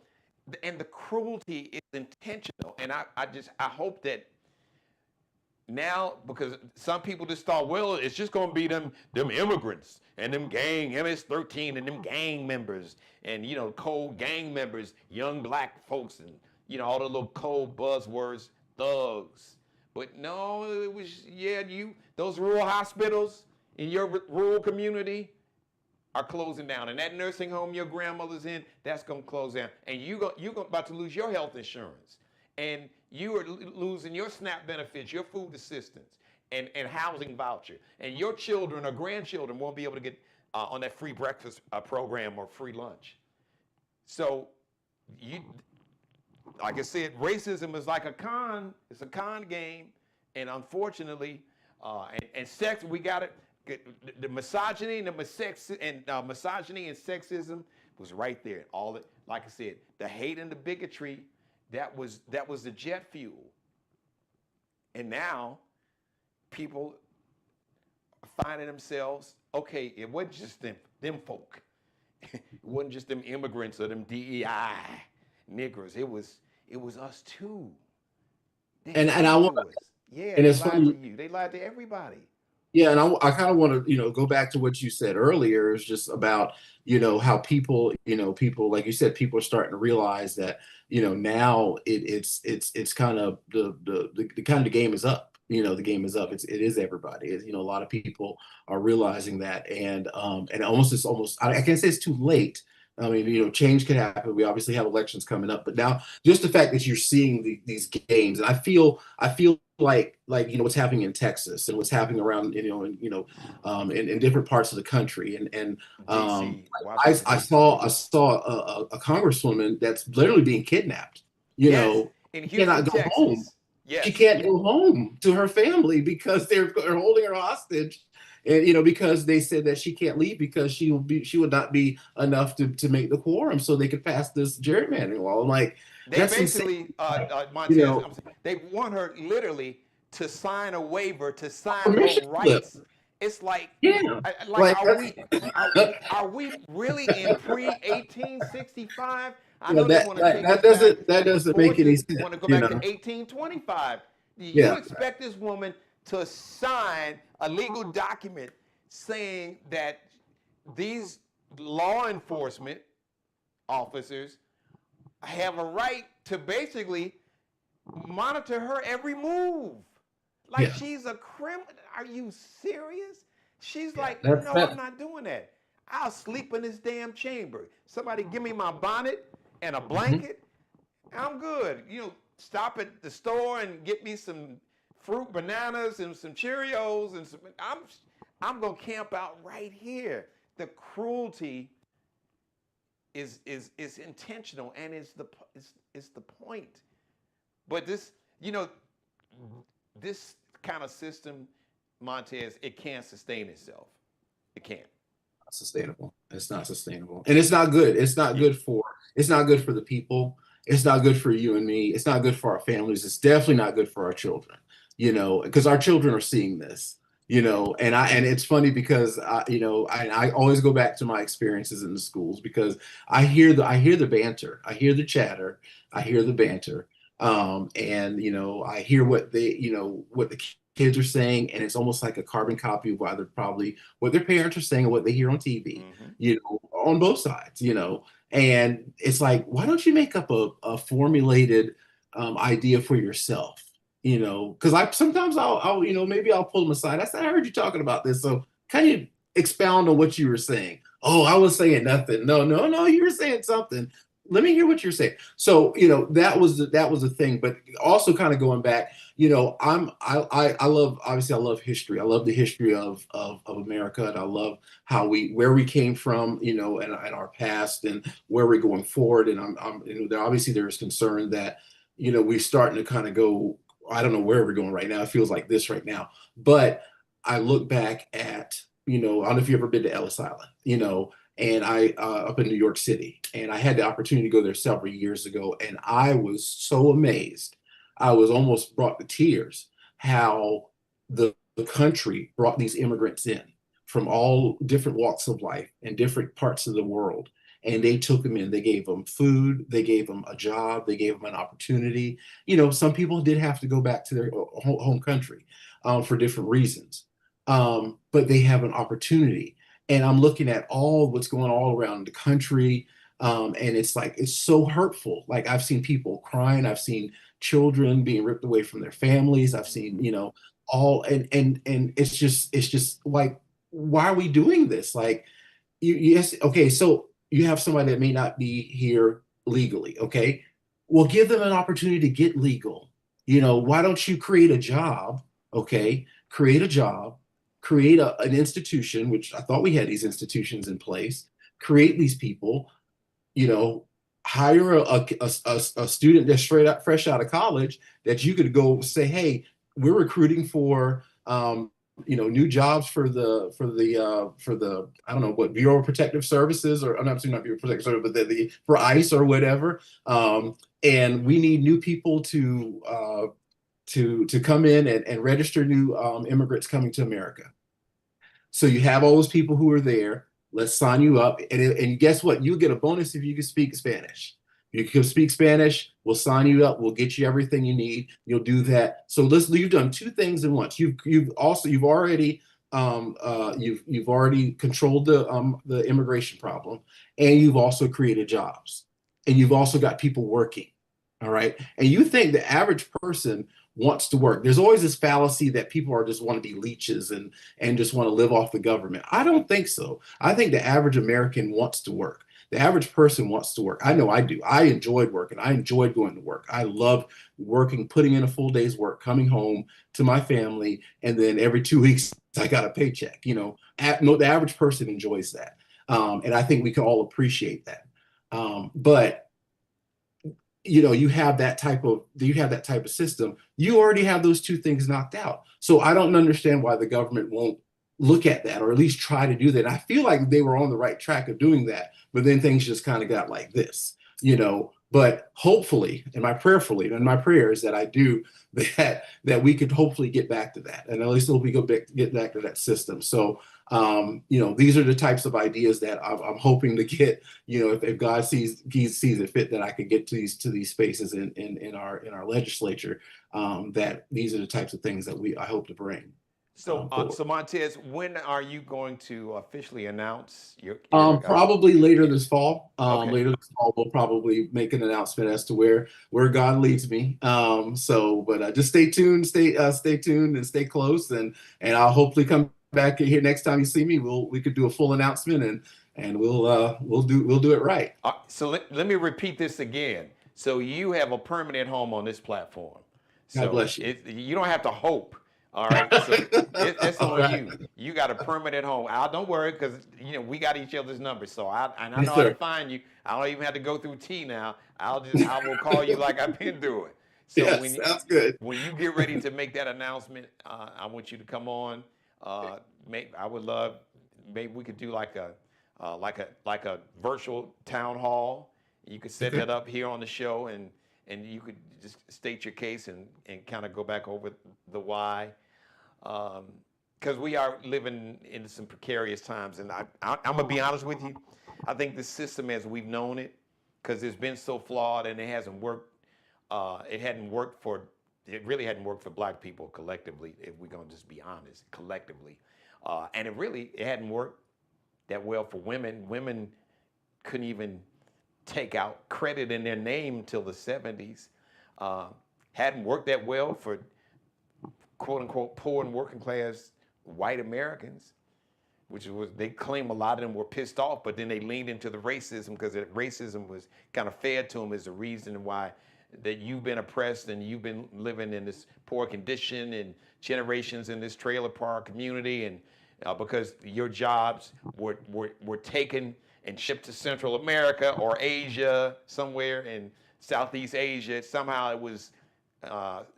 and the cruelty is intentional. And I hope that now, because some people just thought, well, it's just gonna be them immigrants and them gang MS-13 and them gang members and cold gang members, young black folks, and all the little cold buzzwords, thugs. But no, it was those rural hospitals in your rural community are closing down, and that nursing home your grandmother's in, that's gonna close down, and you're about to lose your health insurance, and you are losing your SNAP benefits, your food assistance, and housing voucher, and your children or grandchildren won't be able to get on that free breakfast program or free lunch. So like I said, racism is like a con. It's a con game, and unfortunately, and sex. We got it. The misogyny and misogyny and sexism was right there. All it, like I said, the hate and the bigotry, that was the jet fuel. And now, people are finding themselves, okay, it wasn't just them folk. It wasn't just them immigrants or them DEI niggers. It was us too. And I want, yeah, and they it's lied funny. to you. They lied to everybody. Yeah, and I kind of want to, go back to what you said earlier. It's just about, how people, like you said, people are starting to realize that, now it's kind of the kind of the game is up. The game is up. It is everybody. A lot of people are realizing that, and it's almost I can't say it's too late. I mean, change can happen. We obviously have elections coming up, but now just the fact that you're seeing these games, and I feel like what's happening in Texas and what's happening around in different parts of the country, and DC, I saw a congresswoman that's literally being kidnapped. Yes, in She cannot Houston, go Texas. home. Yes. She can't go home to her family because they're holding her hostage. And because they said that she can't leave because she would not be enough to make the quorum so they could pass this gerrymandering law. I'm like, they that's basically Montez, they want her literally to sign a waiver, to sign her rights. It's like, are we really in pre-1865? I know they want to take that doesn't make any sense. Want to go back to 1825? You expect this woman to sign a legal document saying that these law enforcement officers have a right to basically monitor her every move? Like she's a criminal. Are you serious? She's like, no, I'm not doing that. I'll sleep in this damn chamber. Somebody give me my bonnet and a blanket. I'm good. Stop at the store and get me some fruit, bananas, and some Cheerios, and I'm gonna camp out right here. The cruelty is intentional, and it's the point. But this kind of system, Montez, it can't sustain itself. It can't. Not sustainable. It's not sustainable, and it's not good. It's not good for the people. It's not good for you and me. It's not good for our families. It's definitely not good for our children. Because our children are seeing this. And it's funny because I always go back to my experiences in the schools because I hear the banter, I hear the chatter, I hear the banter, and I hear what the kids are saying, and it's almost like a carbon copy of either probably what their parents are saying or what they hear on TV, on both sides, and it's like, why don't you make up a formulated idea for yourself? Because sometimes I'll maybe I'll pull them aside. I said, I heard you talking about this, so can you expound on what you were saying? Oh, I was saying nothing. No, you were saying something. Let me hear what you're saying. So that was the thing. But also kind of going back, I love history. I love the history of America, and I love where we came from, and our past and where we're going forward. And I'm obviously there is concern that we're starting to kind of go. I don't know where we're going right now. It feels like this right now. But I look back at, I don't know if you've ever been to Ellis Island, and I up in New York City, and I had the opportunity to go there several years ago, and I was so amazed. I was almost brought to tears how the country brought these immigrants in from all different walks of life and different parts of the world. and they took them in. They gave them food, they gave them a job, they gave them an opportunity. Some people did have to go back to their home country for different reasons, but they have an opportunity. And I'm looking at all what's going on all around the country, and it's like it's so hurtful. Like I've seen people crying, I've seen children being ripped away from their families, I've seen all and it's just like, why are we doing this? Like, yes, okay, so you have somebody that may not be here legally, okay? Well, give them an opportunity to get legal. Why don't you create a job, okay? Create a job, create an institution, which I thought we had these institutions in place, create these people, hire a student that's fresh out of college that you could go say, hey, we're recruiting for new jobs for the I don't know what, Bureau of Protective Services, or I'm not Bureau of Protective Services, but for ICE or whatever, and we need new people to come in and register new immigrants coming to America. So you have all those people who are there. Let's sign you up, and guess what? You get a bonus if you can speak Spanish. You can speak Spanish. We'll sign you up. We'll get you everything you need. You'll do that. So you've done two things at once. You've already controlled the immigration problem, and you've also created jobs, and you've also got people working. All right. And you think the average person wants to work. There's always this fallacy that people just want to be leeches and just want to live off the government. I don't think so. I think the average American wants to work. The average person wants to work. I know I do. I enjoyed working. I enjoyed going to work. I love working, putting in a full day's work, coming home to my family, and then every 2 weeks I got a paycheck. The average person enjoys that, and I think we can all appreciate that. But you have that type of system. You already have those two things knocked out. So I don't understand why the government won't look at that, or at least try to do that. I feel like they were on the right track of doing that, but then things just kind of got like this, but hopefully, and my prayer is that I do that we could hopefully get back to that, and at least we get back to that system. So these are the types of ideas that I'm hoping to get, if God sees it fit, that I could get to these spaces in our legislature, that these are the types of things that I hope to bring. So Montez, when are you going to officially annoss your probably later this fall. Okay. Later this fall, we'll probably make an announcement as to where God leads me. But just stay tuned, stay tuned, and stay close, and I'll hopefully come back here next time you see me. We could do a full announcement, and we'll do it right. So let me repeat this again. So you have a permanent home on this platform. So God bless you. You don't have to hope. All right, so that's on right. You got a permanent home. Don't worry, because we got each other's numbers. So I know how to find you. I don't even have to go through T now. I will call you like I've been doing. So yes, sounds good. When you get ready to make that announcement, I want you to come on. I would love, maybe we could do like a virtual town hall. You could set that up here on the show, and you could just state your case and kind of go back over the why. Because we are living in some precarious times, and I'm gonna be honest with you. I think the system as we've known it, because it's been so flawed and it hasn't worked. It really hadn't worked for Black people collectively, if we're gonna just be honest, collectively. And it hadn't worked that well for women. Women couldn't even take out credit in their name until the 70s. Hadn't worked that well for quote unquote poor and working class white Americans, which was, they claim a lot of them were pissed off, but then they leaned into the racism, because racism was kind of fed to them as the reason why that you've been oppressed and you've been living in this poor condition and generations in this trailer park community, and because your jobs were taken and shipped to Central America or Asia, somewhere in Southeast Asia. Somehow it was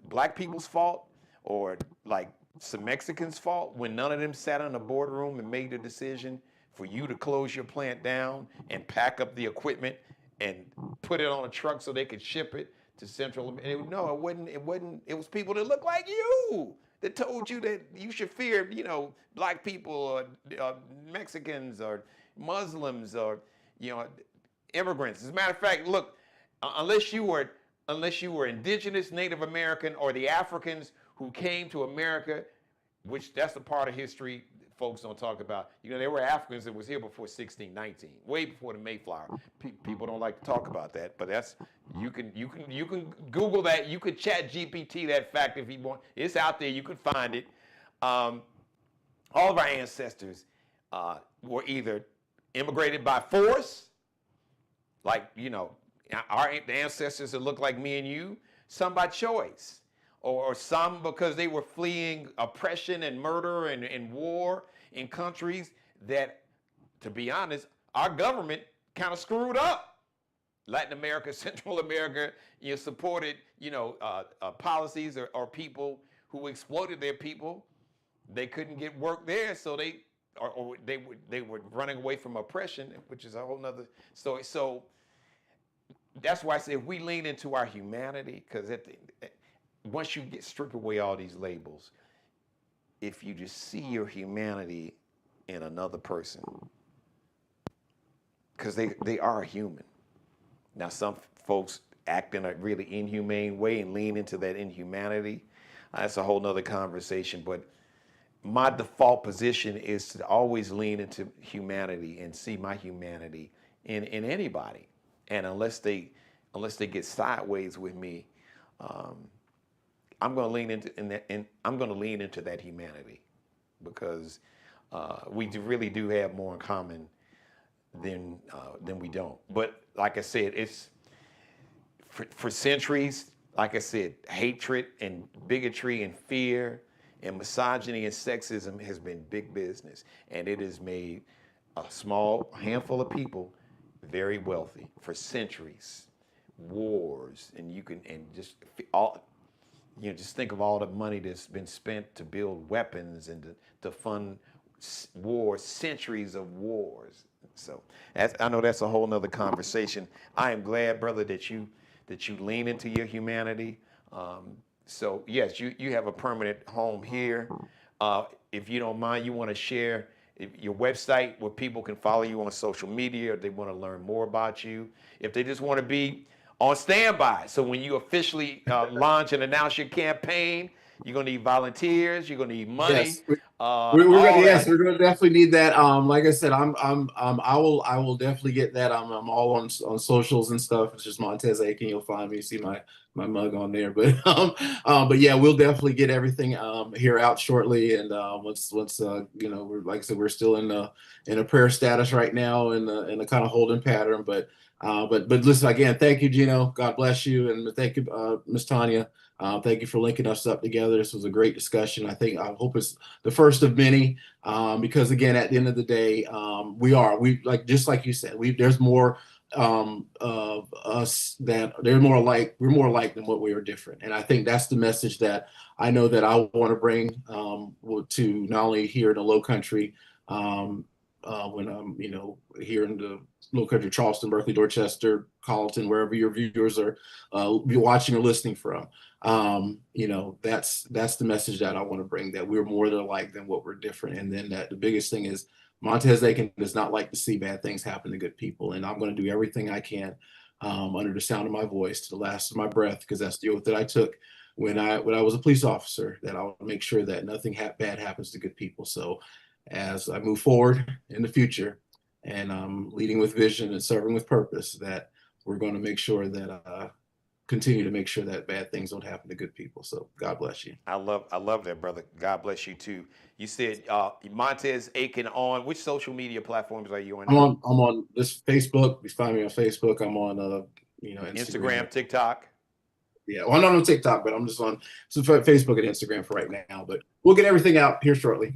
Black people's fault, or like some Mexicans' fault, when none of them sat in a boardroom and made the decision for you to close your plant down and pack up the equipment and put it on a truck so they could ship it to Central America. No, it wasn't. It was people that looked like you that told you that you should fear, Black people or Mexicans or Muslims or, immigrants. As a matter of fact, look, unless you were indigenous Native American or the Africans who came to America, which that's a part of history folks don't talk about. You know, there were Africans that was here before 1619, way before the Mayflower. People don't like to talk about that, but that's you can Google that. You could chat GPT that fact if you want. It's out there. You could find it. All of our ancestors were either immigrated by force, like, you know, the ancestors that look like me and you, some by choice, or some because they were fleeing oppression and murder and war in countries that, to be honest, our government kind of screwed up. Latin America, Central America, supported, policies or people who exploited their people. They couldn't get work there, so they were running away from oppression, which is a whole nother story. So that's why I say if we lean into our humanity, because once you strip away all these labels, if you just see your humanity in another person, because they are human. Now, some folks act in a really inhumane way and lean into that inhumanity. That's a whole nother conversation. But my default position is to always lean into humanity and see my humanity in anybody. And unless they get sideways with me, I'm going to lean into that humanity, because we really do have more in common than we don't. But like I said, it's for centuries. Like I said, hatred and bigotry and fear and misogyny and sexism has been big business, and it has made a small handful of people very wealthy for centuries. Wars, and just think of all the money that's been spent to build weapons and to fund wars, centuries of wars. So I know that's a whole nother conversation. I am glad, brother, that you lean into your humanity. So yes, you have a permanent home here. If you don't mind, you want to share your website where people can follow you on social media, or they want to learn more about you. If they just want to be on standby, so when you officially launch and announce your campaign, you're gonna need volunteers, you're gonna need money. Yes, we're gonna definitely need that. Like I said, I will definitely get that. I'm all on socials and stuff. It's just Montez Aiken. You'll find me. See my mug on there. But yeah, we'll definitely get everything here out shortly. And once we're, like I said, we're still in a prayer status right now, in a kind of holding pattern. But listen, again, thank you, Geno. God bless you, and thank you, Miss Tanya. Thank you for linking us up together. This was a great discussion. I hope it's the first of many, because again, at the end of the day, just like you said, there's more of us that we're more alike than what we are different. And I think that's the message that I know that I want to bring to not only here in the Low Country, when I'm here in the Low Country, Charleston, Berkeley, Dorchester, Colleton, wherever your viewers are watching or listening from. That's the message that I want to bring, that we're more alike than what we're different. And then that the biggest thing is Montez Aiken does not like to see bad things happen to good people. And I'm going to do everything I can under the sound of my voice to the last of my breath, because that's the oath that I took when I was a police officer, that I'll make sure that nothing bad happens to good people. So as I move forward in the future, and leading with vision and serving with purpose, that we're going to make sure that continue to make sure that bad things don't happen to good people. So God bless you. I love that, brother. God bless you too. You said Montez Aiken on which social media platforms are you on? I'm on this Facebook. You find me on Facebook. I'm on Instagram, TikTok. Yeah, well, I'm not on TikTok, but I'm just on Facebook and Instagram for right now. But we'll get everything out here shortly.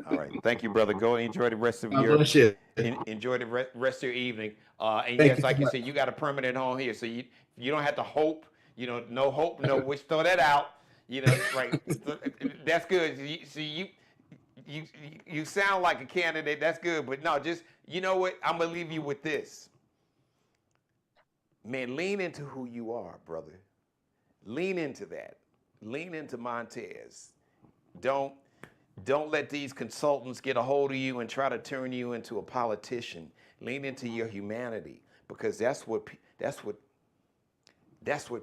All right. Thank you, brother. Go enjoy the rest of enjoy the rest of your evening. And Thank yes, you like so you much. said, you got a permanent home here, so you don't have to hope. No hope, no wish. Throw that out. Right? That's good. You sound like a candidate. That's good, but no, just what? I'm gonna leave you with this. Man, lean into who you are, brother. Lean into that. Lean into Montez. Don't let these consultants get a hold of you and try to turn you into a politician. Lean into your humanity, because that's what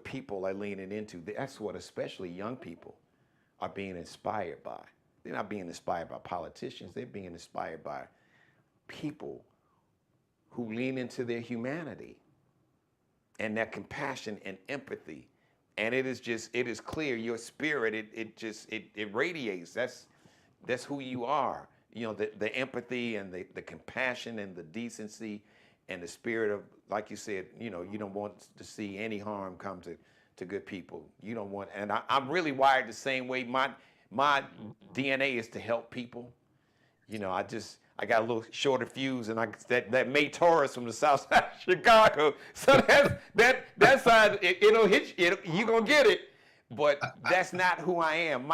people are leaning into. That's what especially young people are being inspired by. They're not being inspired by politicians. They're being inspired by people who lean into their humanity and their compassion and empathy. And it is clear, your spirit, it radiates. That's who you are. You know, the empathy and the compassion and the decency and the spirit of, like you said, you know, you don't want to see any harm come to good people. You don't want, and I'm really wired the same way. My DNA is to help people. You know, I got a little shorter fuse, and that May Taurus from the south side of Chicago. So that side, it'll hit you. You're gonna get it, but that's not who I am.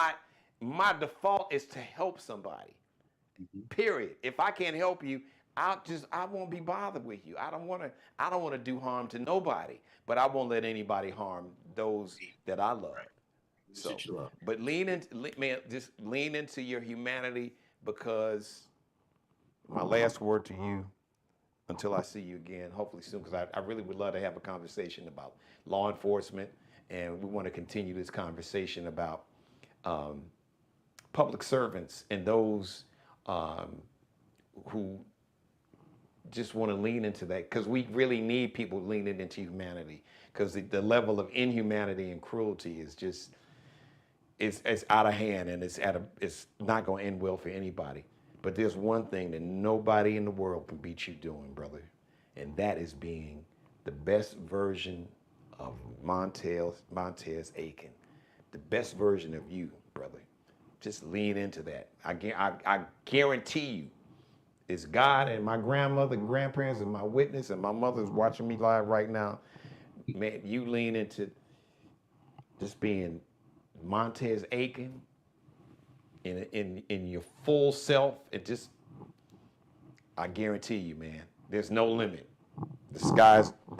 My default is to help somebody. Period. If I can't help you, I won't be bothered with you. I don't want to do harm to nobody, but I won't let anybody harm those that I love. Right. So, but just lean into your humanity, because my last word to you, until I see you again, hopefully soon, because I really would love to have a conversation about law enforcement, and we want to continue this conversation about public servants and those who just want to lean into that, because we really need people leaning into humanity, because the level of inhumanity and cruelty is just, it's out of hand, and it's not going to end well for anybody. But there's one thing that nobody in the world can beat you doing, brother, and that is being the best version of Montez Aiken, the best version of you, brother. Just lean into that. I guarantee you, it's God and my grandmother and grandparents and my witness, and my mother's watching me live right now. Man, you lean into just being Montez Aiken in your full self. I guarantee you, man, there's no limit. The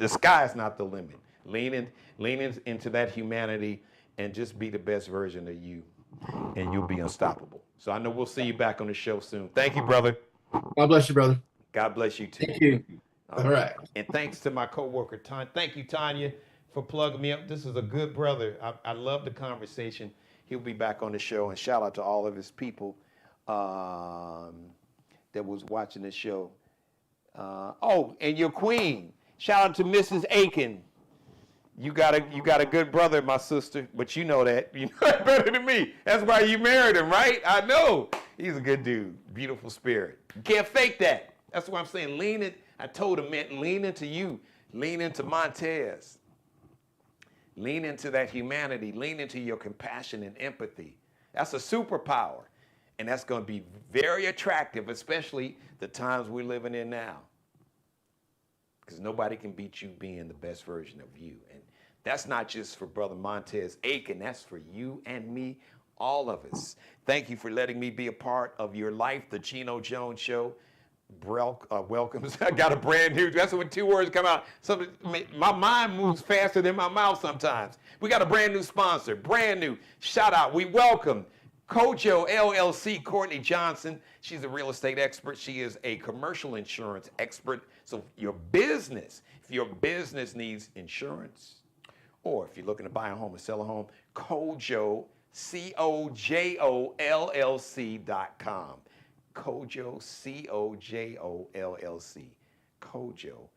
sky's not the limit. Lean into that humanity and just be the best version of you, and you'll be unstoppable. So I know we'll see you back on the show soon. Thank you, brother. God bless you, brother. God bless you too. Thank you. All right. And thanks to my coworker, Tanya. Thank you, Tanya, for plugging me up. This is a good brother. I love the conversation. He'll be back on the show. And shout out to all of his people that was watching the show. And your queen. Shout out to Mrs. Aiken. You got a good brother, my sister, but you know that. You know that better than me. That's why you married him, right? I know. He's a good dude. Beautiful spirit. You can't fake that. That's what I'm saying. I told him, man, lean into you. Lean into Montez. Lean into that humanity. Lean into your compassion and empathy. That's a superpower. And that's going to be very attractive, especially the times we're living in now. Because nobody can beat you being the best version of you. And that's not just for Brother Montez Aiken. That's for you and me, all of us. Thank you for letting me be a part of your life, the Geno Jones Show. Welcome. I got a brand new, that's when two words come out. My mind moves faster than my mouth sometimes. We got a brand new sponsor, brand new. Shout out. We welcome Kojo LLC, Courtney Johnson. She's a real estate expert. She is a commercial insurance expert. So if your business needs insurance, or if you're looking to buy a home or sell a home, Kojo, COJOLLC.com. Kojo, COJOLLC. Kojo,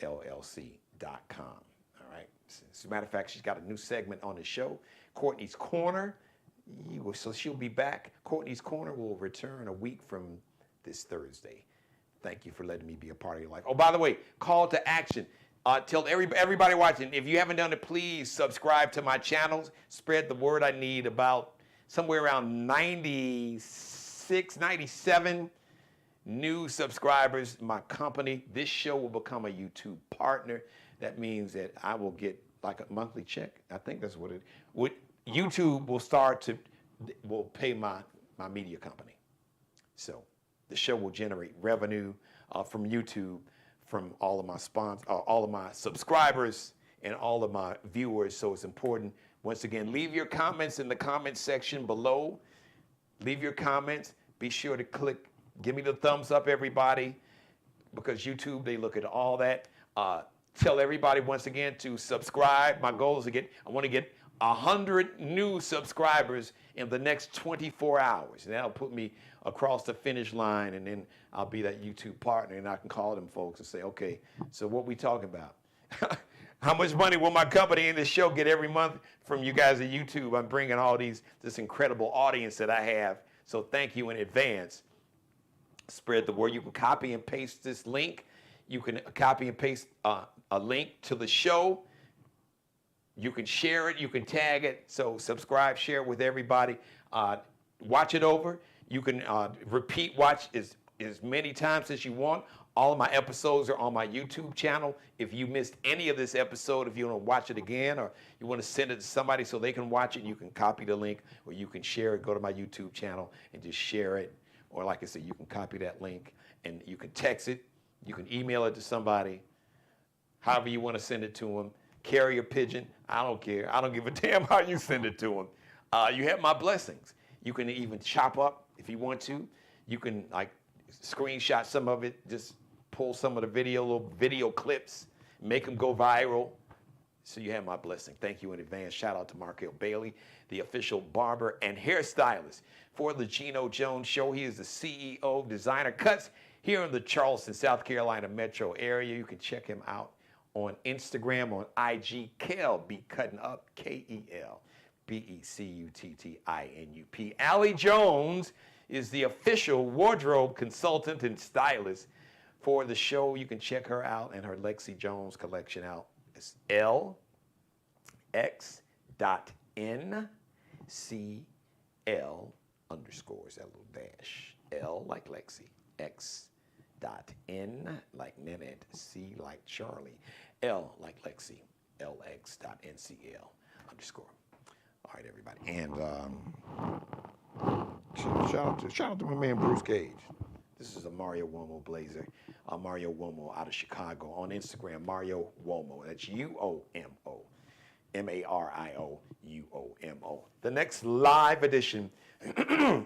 LLC.com. All right. As a matter of fact, she's got a new segment on the show, Courtney's Corner. So she'll be back. Courtney's Corner will return a week from this Thursday. Thank you for letting me be a part of your life. Oh, by the way, call to action. Tell everybody watching, if you haven't done it, please subscribe to my channels. Spread the word. I need about somewhere around 96, 97 new subscribers. My company, this show will become a YouTube partner. That means that I will get like a monthly check. I think that's what it would. YouTube will pay my media company. So the show will generate revenue from YouTube, from all of my all of my subscribers and all of my viewers. So it's important. Once again, leave your comments in the comment section below. Leave your comments. Be sure to give me the thumbs up, everybody, because YouTube, they look at all that. Tell everybody once again to subscribe. My goal is I want to get 100 new subscribers in the next 24 hours. And that'll put me across the finish line, and then I'll be that YouTube partner, and I can call them folks and say, okay, so what we talking about? How much money will my company and this show get every month from you guys at YouTube? I'm bringing all this incredible audience that I have. So thank you in advance. Spread the word. You can copy and paste this link. You can copy and paste a link to the show. You can share it. You can tag it. So subscribe, share it with everybody. Watch it over. You can repeat watch as many times as you want. All of my episodes are on my YouTube channel. If you missed any of this episode, if you want to watch it again, or you want to send it to somebody so they can watch it, you can copy the link, or you can share it. Go to my YouTube channel and just share it. Or like I said, you can copy that link and you can text it. You can email it to somebody. However you want to send it to them. Carrier pigeon, I don't care. I don't give a damn how you send it to them. You have my blessings. You can even chop up if you want to. You can like screenshot some of it, just pull some of the little video clips, make them go viral. So you have my blessing. Thank you in advance. Shout out to Markel Bailey, the official barber and hairstylist for the Geno Jones Show. He is the CEO, Designer Cuts here in the Charleston, South Carolina metro area. You can check him out on Instagram, on IG, Kel Be Cutting Up, K-E-L B-E-C-U-T-T-I-N-U-P. Allie Jones is the official wardrobe consultant and stylist for the show. You can check her out and her Lexi Jones collection out. It's LX.NCL underscores, that little dash. L like Lexi, X.N like Nanette, C like Charlie, L like Lexi, LX.NCL underscore. All right, everybody. And shout out to my man Bruce Gage. This is a Mario Uomo blazer. Mario Uomo out of Chicago. On Instagram, Mario Uomo. That's U-O-M-O. M-A-R-I-O-U-O-M-O. The next live edition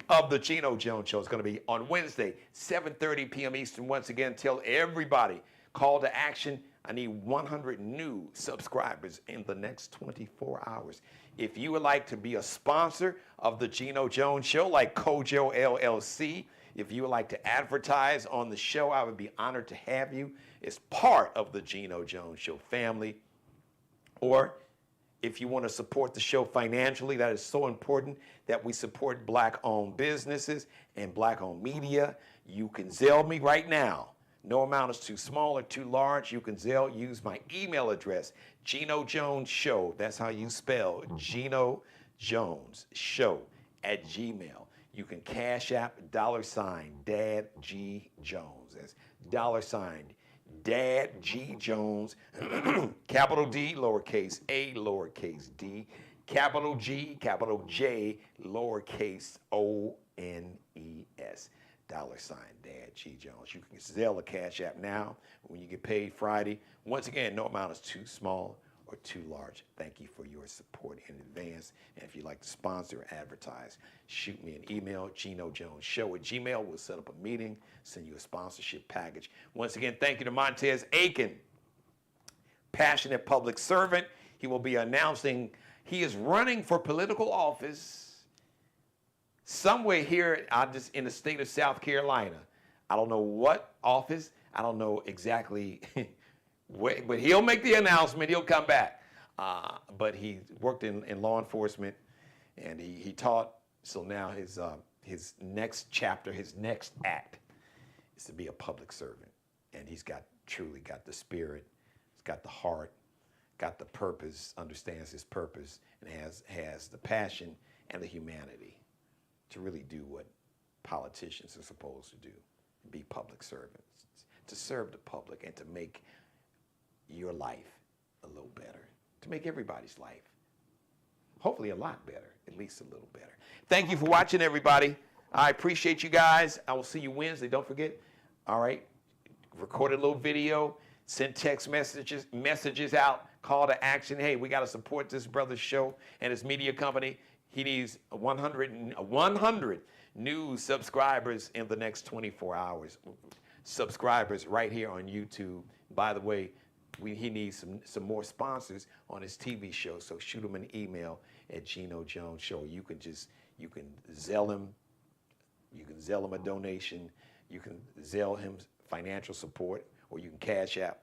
of the Geno Jones Show is going to be on Wednesday, 7:30 p.m. Eastern. Once again, tell everybody, call to action. I need 100 new subscribers in the next 24 hours. If you would like to be a sponsor of the Geno Jones Show, like Kojo LLC, if you would like to advertise on the show, I would be honored to have you as part of the Geno Jones Show family. Or if you want to support the show financially, that is so important that we support Black-owned businesses and Black-owned media. You can Zelle me right now. No amount is too small or too large. You can Zelle, use my email address, Geno Jones Show. That's how you spell Geno Jones Show at Gmail. You can Cash App $ Dad G Jones. That's $ Dad G Jones, capital D, lowercase a, lowercase d, capital G, capital J, lowercase O-N-E-S. $ Dad G Jones. You can Zelle a Cash App now when you get paid Friday. Once again, no amount is too small or too large. Thank you for your support in advance. And if you'd like to sponsor or advertise, shoot me an email, GenoJonesShow@gmail. We'll set up a meeting, send you a sponsorship package. Once again, thank you to Montez Aiken, passionate public servant. He will be announcing he is running for political office somewhere here just in the state of South Carolina. I don't know what office. I don't know exactly where, but he'll make the announcement. He'll come back. But he worked in law enforcement, and he taught. So now his next chapter, his next act is to be a public servant. And he's truly got the spirit. He's got the heart, got the purpose, understands his purpose, and has the passion and the humanity to really do what politicians are supposed to do, be public servants, to serve the public and to make your life a little better, to make everybody's life hopefully a lot better, at least a little better. Thank you for watching, everybody. I appreciate you guys. I will see you Wednesday. Don't forget, all right, record a little video, send text messages out, call to action. Hey, we got to support this brother's show and his media company. He needs 100 new subscribers in the next 24 hours. Subscribers right here on YouTube. By the way, he needs some more sponsors on his TV show. So shoot him an email at Geno Jones Show. You can Zelle him. You can Zelle him a donation. You can Zelle him financial support, or you can Cash App.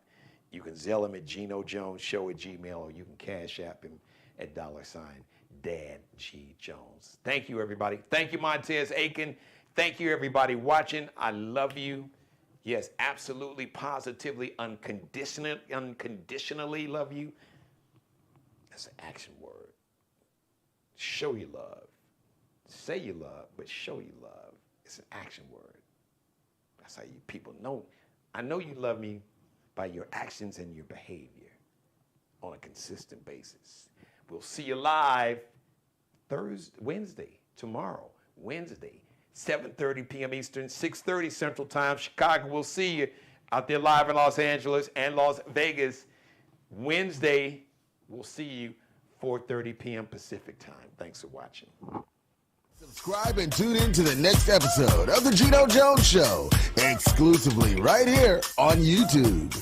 You can Zelle him at Geno Jones Show at Gmail, or you can Cash App him at $Dad G Jones. Thank you, everybody. Thank you, Montez Aiken. Thank you, everybody watching. I love you. Yes, absolutely, positively, unconditionally love you. That's an action word. Show your love. Say you love, but show you love. It's an action word. That's how you people know. I know you love me by your actions and your behavior on a consistent basis. We'll see you live Wednesday, tomorrow, Wednesday, 7:30 p.m. Eastern, 6:30 Central Time. Chicago, we'll see you out there live in Los Angeles and Las Vegas. Wednesday, we'll see you 4:30 p.m. Pacific Time. Thanks for watching. Subscribe and tune in to the next episode of The Geno Jones Show, exclusively right here on YouTube.